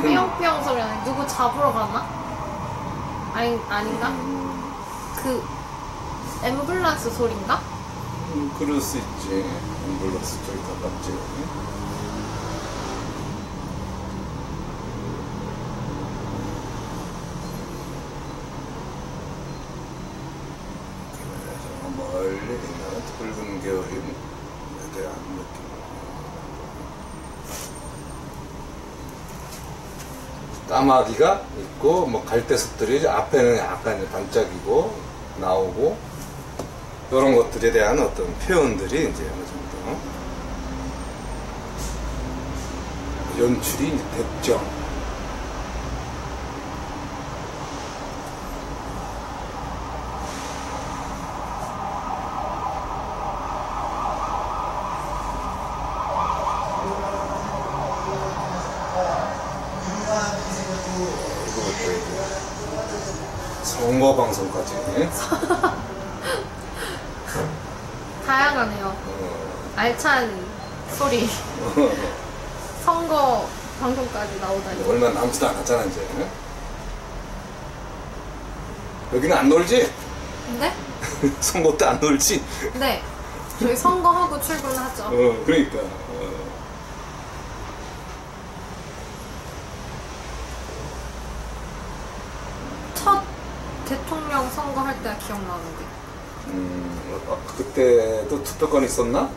삐용삐용 소리 나네. 누구 잡으러 가나? 아닌가? 그 앰뷸런스 소린가? 그럴 수 있지. 앰뷸런스 쪽이 가깝지. 그래서 멀리 있는 붉은 겨울에 대한 느낌. 까마귀가 있고 뭐 갈대숲들이 앞에는 약간 반짝이고 나오고 이런 것들에 대한 어떤 표현들이 이제 어느 정도 연출이 이제 됐죠. 선거 방송까지. 다양하네요. 알찬 소리. 선거 방송까지 나오다니. 얼마 남지도 않았잖아 이제. 여기는 안 놀지? 네? 선거 때 안 놀지? 네. 저희 선거하고 출근하죠. 그러니까. 첫 대통령 선거할 때가 기억나는데. 그때도 투표권 있었나?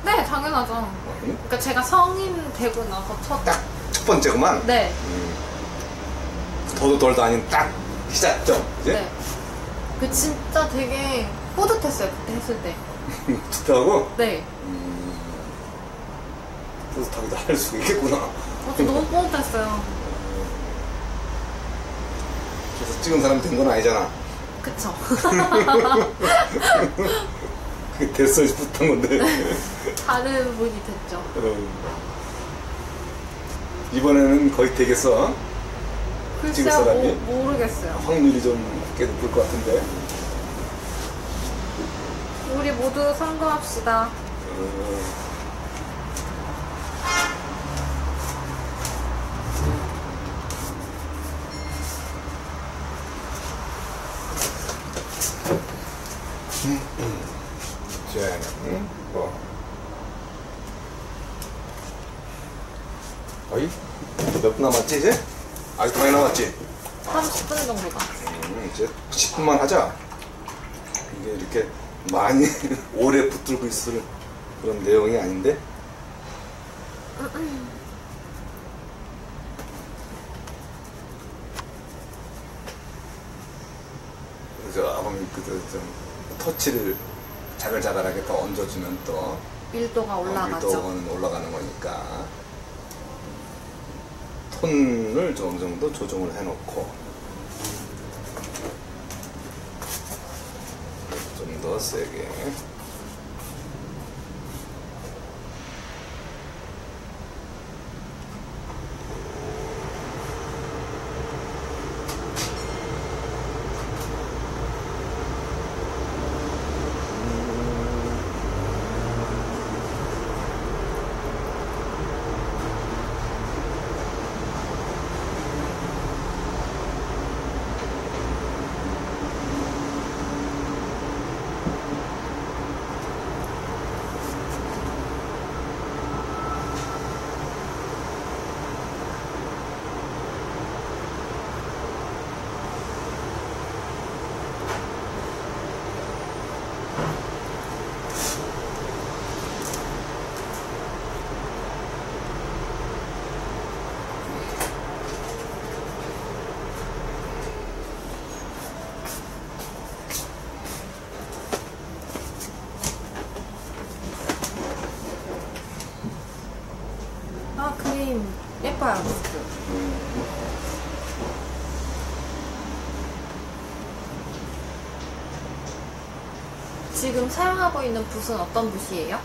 네, 당연하죠. 그러니까 제가 성인 되고 나서 딱 첫 번째구만. 네. 더도 덜도 아닌 딱 시작점. 이제? 네. 그 진짜 되게 뿌듯했어요, 그때 했을 때. 투표하고 네. 뿌듯하기도 할 수 있겠구나. 저 너무 뿌듯했어요. 그래서 찍은 사람이 된 건 아니잖아. 그쵸. 그게 됐어야지 뿌듯한 건데. 다른 분이 됐죠. 이번에는 거의 되겠어. 찍을 글쎄요, 사람이? 모르겠어요. 확률이 좀 꽤 높을 것 같은데. 우리 모두 선거합시다. 거의 몇 분 남았지 이제? 아직도 많이 남았지? 30분 정도다. 이제 10분만 하자. 이게 이렇게 많이 오래 붙들고 있을 그런 내용이 아닌데. 그래서 아버님 좀 터치를 자글자글하게 더 얹어주면 또 밀도가 올라가죠. 밀도는 올라가는 거니까 톤을 좀 어느 정도 조정을 해놓고 좀 더 세게. 아, 그림 예뻐요, 부스. 지금 사용하고 있는 붓은 어떤 붓이에요?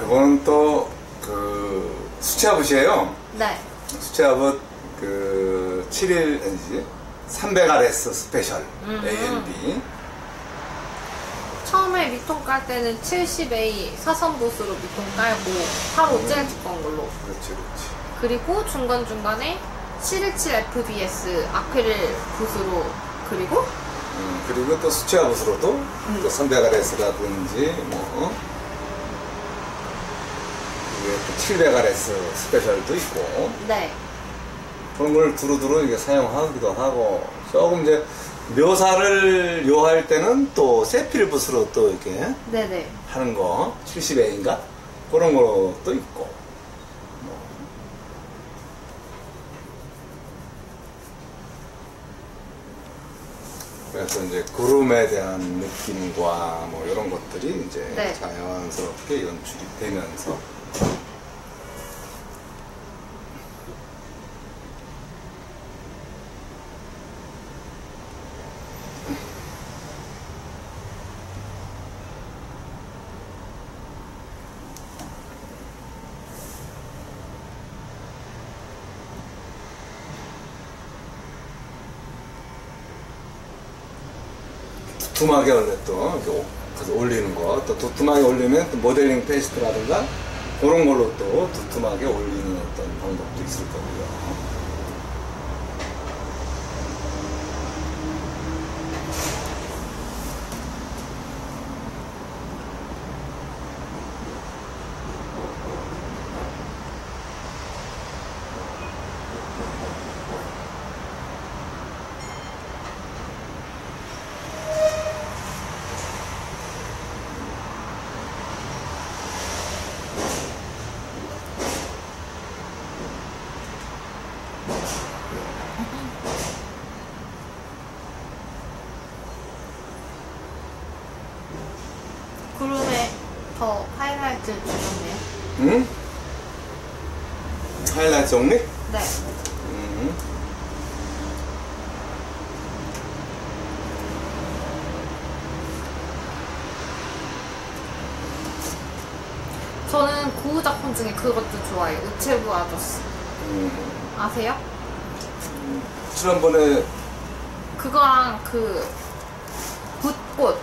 이거는 또 그 수채화붓이에요. 네. 수채화붓 그 7일 아니지 300RS 스페셜 A&B. 처음에 미통 깔 때는 70A 사선붓으로 미통 깔고 8호 젤 두꺼운 걸로. 그렇지, 그렇지. 그리고 중간중간에 717 FBS 아크릴 붓으로 그리고 그리고 또 수채화붓으로도 또 300RS라든지 뭐 이게 또 700RS 스페셜도 있고 네. 그런 걸 두루두루 이게 사용하기도 하고 조금 이제 묘사를 요할 때는 또 세필붓으로 또 이렇게 네네. 하는 거 70A인가 그런 것도 있고 그래서 이제 구름에 대한 느낌과 뭐 이런 것들이 이제 네. 자연스럽게 연출이 되면서 두툼하게 원래 또 이렇게 그래서 올리는 거, 또 두툼하게 올리면 또 모델링 페이스트라든가 그런 걸로 또 두툼하게 올리는 어떤 방법도 있을 거고요. 구름에 더 하이라이트를 주셨네요. 응? 하이라이트 정리? 네. 저는 구우 작품 중에 그것도 좋아해요. 우체부 아저씨. 아세요? 지난번에 그거랑 그 붓꽃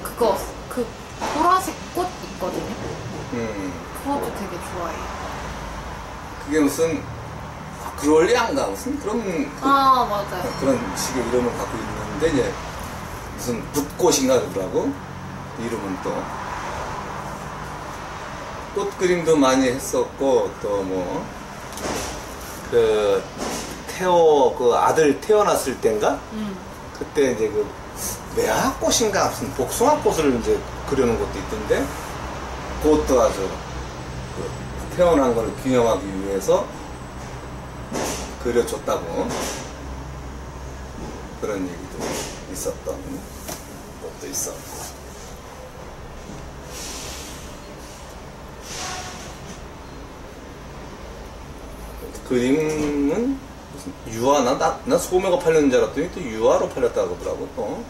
그거 그 보라색 꽃 있거든요. 그것도 되게 좋아해요. 그게 무슨 그롤리안가 무슨 그런 아 맞아요. 그런 식의 이름을 갖고 있는데 이제 무슨 붓꽃인가 그러더라고 이름은 또 꽃 그림도 많이 했었고, 또 뭐, 그, 그 아들 태어났을 땐가? 그때 이제 그, 매화꽃인가 무슨 복숭아꽃을 이제 그려놓은 것도 있던데, 그것도 아주, 그 태어난 걸 기념하기 위해서 그려줬다고. 그런 얘기도 있었던 것도 있었고. 그림은 무슨 유화, 나 소매가 팔렸는 줄 알았더니 또 유화로 팔렸다고 그러더라고. 또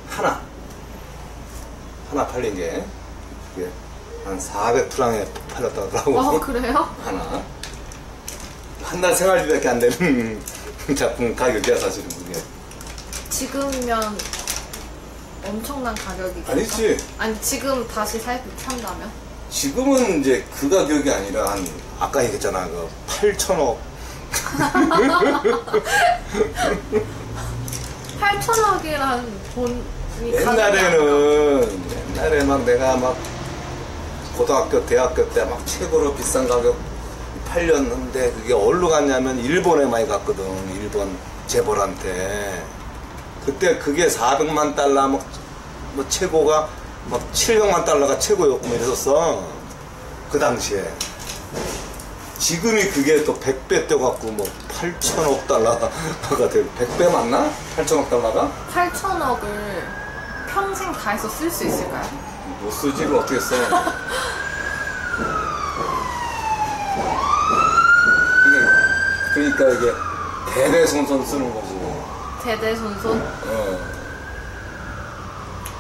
하나 팔린 게 이게 한 400프랑에 팔렸다고 그러더라고. 아, 그래요? 하나. 한 달 생활비밖에 안 되는 작품 가격이야, 사실은 그게. 지금이면 엄청난 가격이겠죠? 아니지. 아니, 지금 다시 산다면? 지금은 이제 그 가격이 아니라 한, 아까 얘기했잖아, 그 8천억. 8천억이란 돈이 옛날에 막 내가 막 고등학교, 대학교 때 막 최고로 비싼 가격 팔렸는데 그게 어디로 갔냐면 일본에 많이 갔거든. 일본 재벌한테. 그때 그게 400만 달러 뭐 최고가 막 700만 달러가 최고였고 뭐 이랬었어. 그 당시에. 지금이 그게 또 100배 뛰어갖고 뭐 8천억 달러가 되고 100배 맞나? 8천억 달러가? 8천억을 평생 다 해서 쓸 수 있을까요? 못 쓰지, 이걸 어떻게 써. 그러니까 이게 대대손손 쓰는 거지. 대대손손?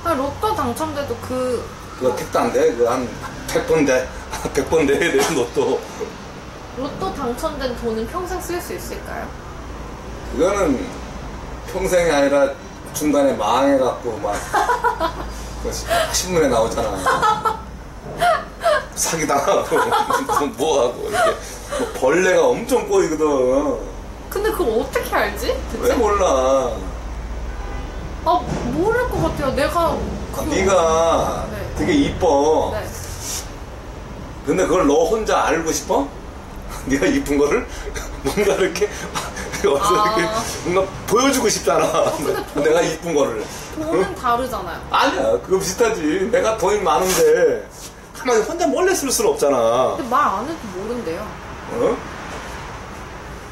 아, 로또 당첨돼도 그거 택도 안 돼? 그거 한 100번 돼. 100번 내야 돼, 로또. 로또 당첨된 돈은 평생 쓸 수 있을까요? 그거는 평생이 아니라 중간에 망해갖고 막 신문에 나오잖아. 사기당하고 뭐하고 이렇게 뭐 벌레가 엄청 꼬이거든. 근데 그걸 어떻게 알지? 왜 몰라? 아, 모를 것 같아요. 내가 네가 네. 되게 이뻐. 네. 근데 그걸 너 혼자 알고 싶어? 네가 이쁜 거를 뭔가 이렇게 와서 이렇게 뭔가 보여주고 싶잖아. 내가 이쁜 거를. 돈은 다르잖아요. 아니야, 그거 비슷하지. 내가 돈이 많은데 가만히 혼자 몰래 쓸 수는 없잖아. 근데 말 안 해도 모른대요. 어?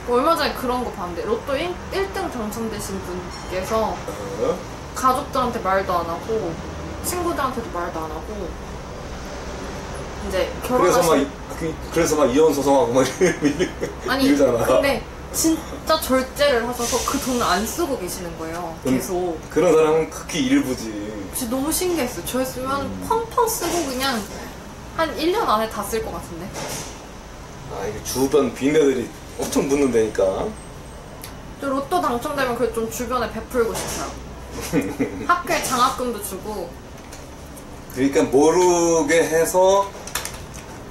얼마 전에 그런 거 봤는데 로또 1등 당첨되신 분께서 어? 가족들한테 말도 안 하고 친구들한테도 말도 안 하고 이제 그래서 막 이혼 소송하고 막 아니 이러잖아. 근데 진짜 절제를 하셔서 그 돈을 안 쓰고 계시는 거예요. 계속. 그런 사람은 극히 일부지. 진짜 너무 신기했어요. 저였으면 펑펑 쓰고 그냥 한 1년 안에 다 쓸 것 같은데. 아, 이게 주변 빈대들이 엄청 묻는다니까. 저 로또 당첨되면 그걸 좀 주변에 베풀고 싶어요. 학교에 장학금도 주고. 그러니까 모르게 해서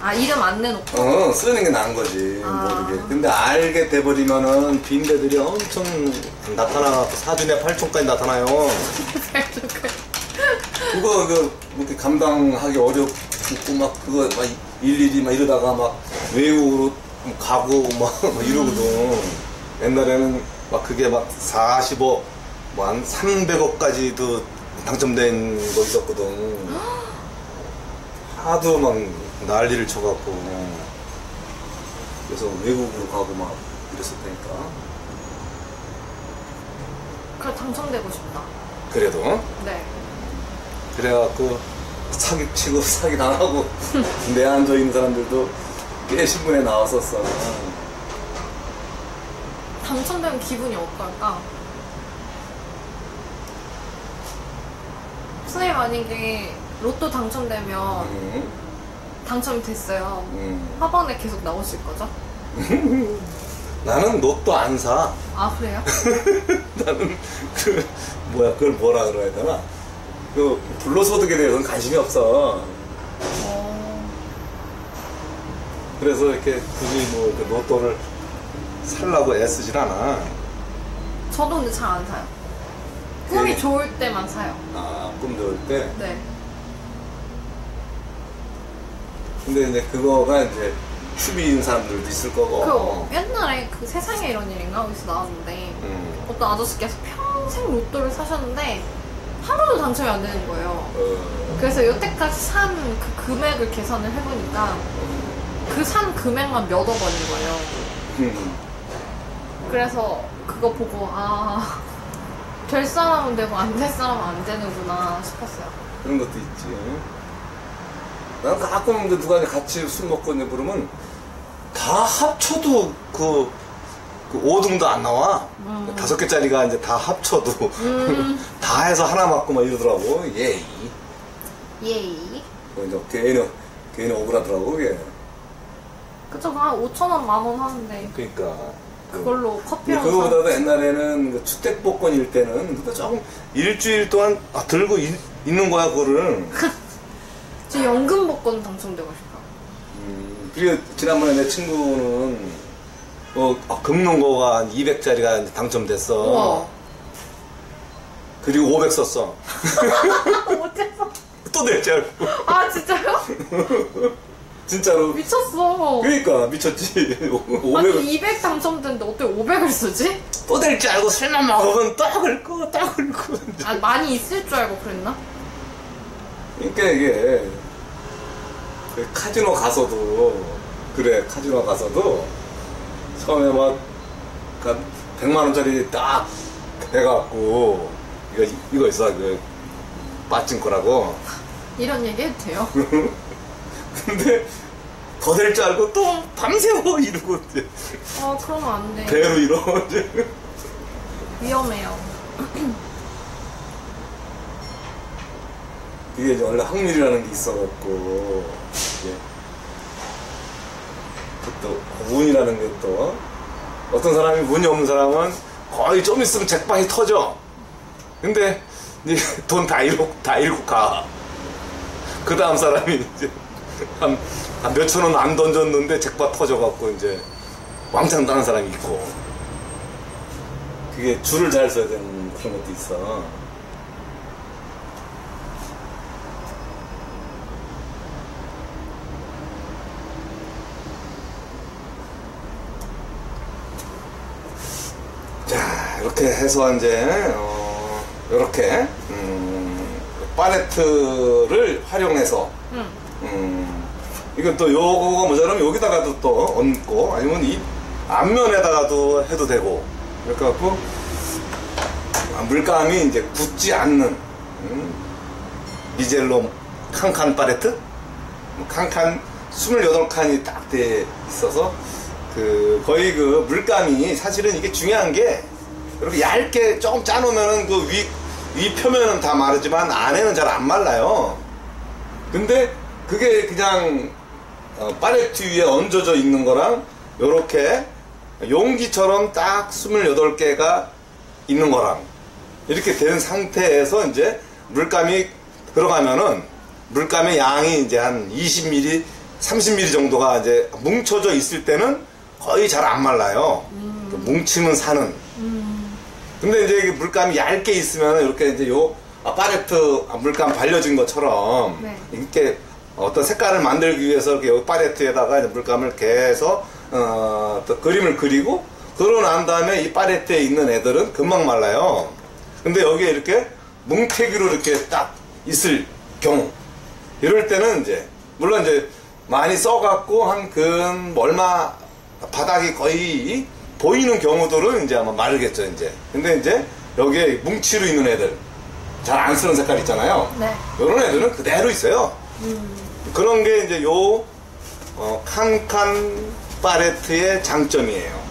아, 이름 안 내놓고? 쓰는 게 나은 거지. 아. 모르게. 근데 알게 돼버리면은 빈대들이 엄청 나타나고 사진에 8촌까지 나타나요. 그거 이렇게 감당하기 어렵고 막 그거 막 일일이 막 이러다가 막 외국으로 가고 막 이러거든. 옛날에는 막 그게 막 45, 뭐 한 300억까지도 당첨된 거 있었거든. 하도 막 난리를 쳐갖고. 그래서 외국으로 가고 막 이랬었다니까. 그래, 당첨되고 싶다. 그래도? 네. 그래갖고 사기치고 사기당하고 내 앉아있는 사람들도 꽤 신문에 나왔었어. 당첨되면 기분이 어떨까? 선생님 만약에 로또 당첨되면 당첨이 됐어요. 화반에 계속 나오실 거죠? 나는 로또 안 사. 아, 그래요? 나는 그걸 뭐라 그래야 되나? 그 불로소득에 대해서는 관심이 없어. 그래서 이렇게 굳이 뭐 이렇게 로또를 살라고 애쓰질 않아. 저도 근데 잘 안 사요. 꿈이 좋을 때만 사요. 아, 꿈 좋을 때? 네. 근데 이제 그거가 이제 추비인 사람들도 있을 거고. 그 옛날에 그 세상에 이런 일인가 어디서 나왔는데 어떤 아저씨께서 평생 로또를 사셨는데 하루도 당첨이 안 되는 거예요. 그래서 여태까지 산 그 금액을 계산을 해보니까 그 산 금액만 몇 억 원인 거예요. 그래서 그거 보고 될 사람은 되고 안 될 사람은 안 되는구나 싶었어요. 그런 것도 있지. 난 가끔 이제 누가 같이 술 먹고 이제 그러면 다 합쳐도 그 5등도 안 나와. 5개짜리가 이제 다 합쳐도 다 해서 하나 맞고 막 이러더라고. 예이. 이제 괜히 억울하더라고, 그게. 그쵸, 한 5,000원, 10,000원 하는데. 그러니까. 그걸로 커피랑 그거보다도 옛날에는 그 주택복권일 때는 그거 조금 일주일 동안 들고 있는 거야, 그거를. 저 연금 복권 당첨되고 싶어요. 그리고 지난번에 내 친구는 긁는 거가 한 200짜리가 당첨됐어. 우와. 그리고 500 썼어. 어째서? 또 낼지 알고. 아, 진짜요? 진짜로. 미쳤어. 그러니까 미쳤지. 500을 아니, 200 당첨됐는데 어떻게 500을 쓰지? 또 될 줄 알고 술만 먹으면 또 긁고. 아, 많이 있을 줄 알고 그랬나? 그러니까 이게 그 카지노 가서도 처음에 막 100만 원짜리 딱 해갖고 이거 있어, 그 빠찡코라고. 이런 얘기 해도 돼요? 근데 더 될 줄 알고 또 밤새워 이러고 이제 그러면 안 돼. 배로 이러고 이제 위험해요. 이게 이제 원래 확률이라는 게 있어갖고 이게 또 운이라는 게 또 어떤 사람이 운이 없는 사람은 거의 좀 있으면 잭팟이 터져. 근데 이제 돈 다 잃고 가. 그 다음 사람이 이제 한 몇천 원 안 던졌는데 잭팟 터져갖고 이제 왕창 따는 사람이 있고. 그게 줄을 잘 써야 되는 그런 것도 있어. 자, 이렇게 해서 이제 이렇게 팔레트를 활용해서 이건 또 요거가 모자라면 여기다가도 또 얹고 아니면 이 앞면에다가도 해도 되고 이렇게 갖고 물감이 이제 굳지 않는 미젤로 칸칸 팔레트? 칸칸 28칸이 딱 돼 있어서 거의 그 물감이 사실은 이게 중요한 게 이렇게 얇게 조금 짜놓으면은 그 위 표면은 다 마르지만 안에는 잘 안 말라요. 근데 그게 그냥 팔레트 위에 얹어져 있는 거랑 요렇게 용기처럼 딱 28개가 있는 거랑 이렇게 된 상태에서 이제 물감이 들어가면은 물감의 양이 이제 한 20ml, 30ml 정도가 이제 뭉쳐져 있을 때는 거의 잘 안 말라요. 뭉치면 사는. 근데 이제 물감이 얇게 있으면 이렇게 이제 요 팔레트 물감 발려진 것처럼 네. 이렇게 어떤 색깔을 만들기 위해서 이렇게 요 팔레트에다가 이제 물감을 개서 또 그림을 그리고 난 다음에 이 팔레트에 있는 애들은 금방 말라요. 근데 여기에 이렇게 뭉태기로 이렇게 딱 있을 경우 이럴 때는 이제 물론 이제 많이 써갖고 한 얼마 바닥이 거의 보이는 경우들은 이제 아마 마르겠죠, 이제. 근데 이제 여기에 뭉치로 있는 애들, 잘 안 쓰는 색깔 있잖아요. 네. 이런 애들은 그대로 있어요. 그런 게 이제 칸칸 팔레트의 장점이에요.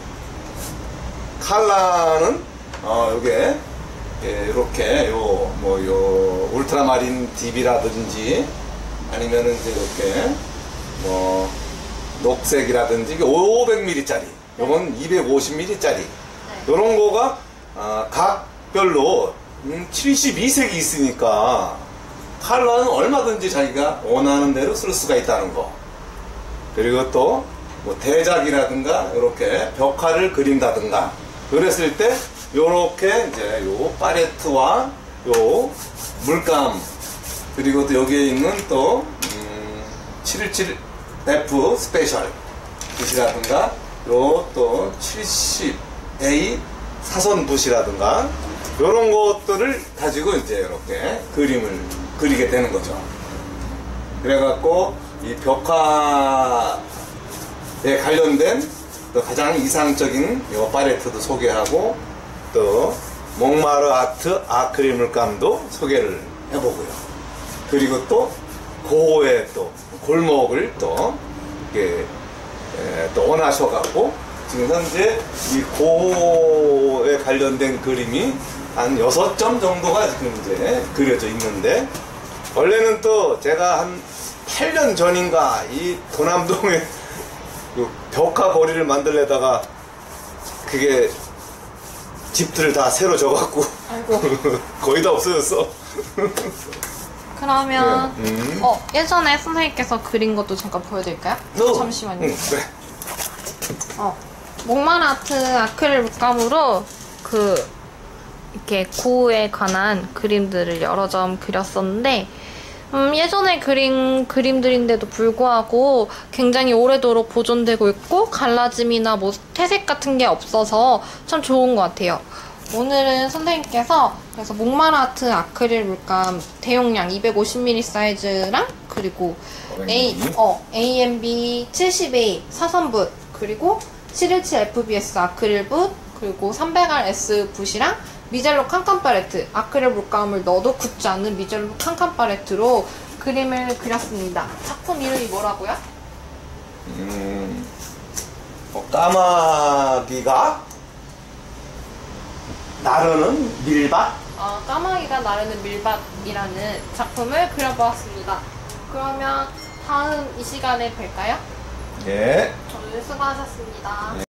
컬러는, 요게, 이렇게, 울트라마린 DB라든지, 아니면은 이제 이렇게, 녹색이라든지, 500ml짜리. 요건 250ml짜리. 요런 거가, 각별로 72색이 있으니까, 컬러는 얼마든지 자기가 원하는 대로 쓸 수가 있다는 거. 그리고 또, 대작이라든가, 이렇게 벽화를 그린다든가, 그랬을 때, 요렇게 이제 요 팔레트와 요 물감, 그리고 또 여기에 있는 또, 717 F 스페셜 붓이라든가 요 또 70A 사선 붓이라든가 요런 것들을 가지고 이제 이렇게 그림을 그리게 되는 거죠. 그래갖고 이 벽화에 관련된 또 가장 이상적인 요 팔레트도 소개하고 또 몽마르 아트 아크릴 물감도 소개를 해보고요. 그리고 또 고의 또 골목을 또 이렇게 또 원하셔갖고 지금 현재 이 고에 관련된 그림이 한 6점 정도가 지금 이제 그려져 있는데, 원래는 또 제가 한 8년 전인가 이 도남동에 그 벽화 거리를 만들려다가 그게 집들을 다 새로 져갖고 아이고. 거의 다 없어졌어. 그러면 네. 예전에 선생님께서 그린 것도 잠깐 보여드릴까요? 잠시만요. 그래. 목마르 아트 아크릴 물감으로 이렇게 고우에 관한 그림들을 여러 점 그렸었는데, 예전에 그린 그림들인데도 불구하고 굉장히 오래도록 보존되고 있고 갈라짐이나 뭐 퇴색 같은 게 없어서 참 좋은 것 같아요. 오늘은 선생님께서 그래서 목마르 아트 아크릴 물감 대용량 250ml 사이즈랑 그리고 AMB 70A 사선붓 그리고 717 FBS 아크릴 붓 그리고 300R 붓이랑 미젤로 칸칸 팔레트 아크릴 물감을 넣어도 굳지 않는 미젤로 칸칸 팔레트로 그림을 그렸습니다. 작품 이름이 뭐라고요? 까마귀가 나르는 밀밭? 까마귀가 나르는 밀밭이라는 작품을 그려보았습니다. 그러면 다음 이 시간에 뵐까요? 예. 오늘 수고하셨습니다.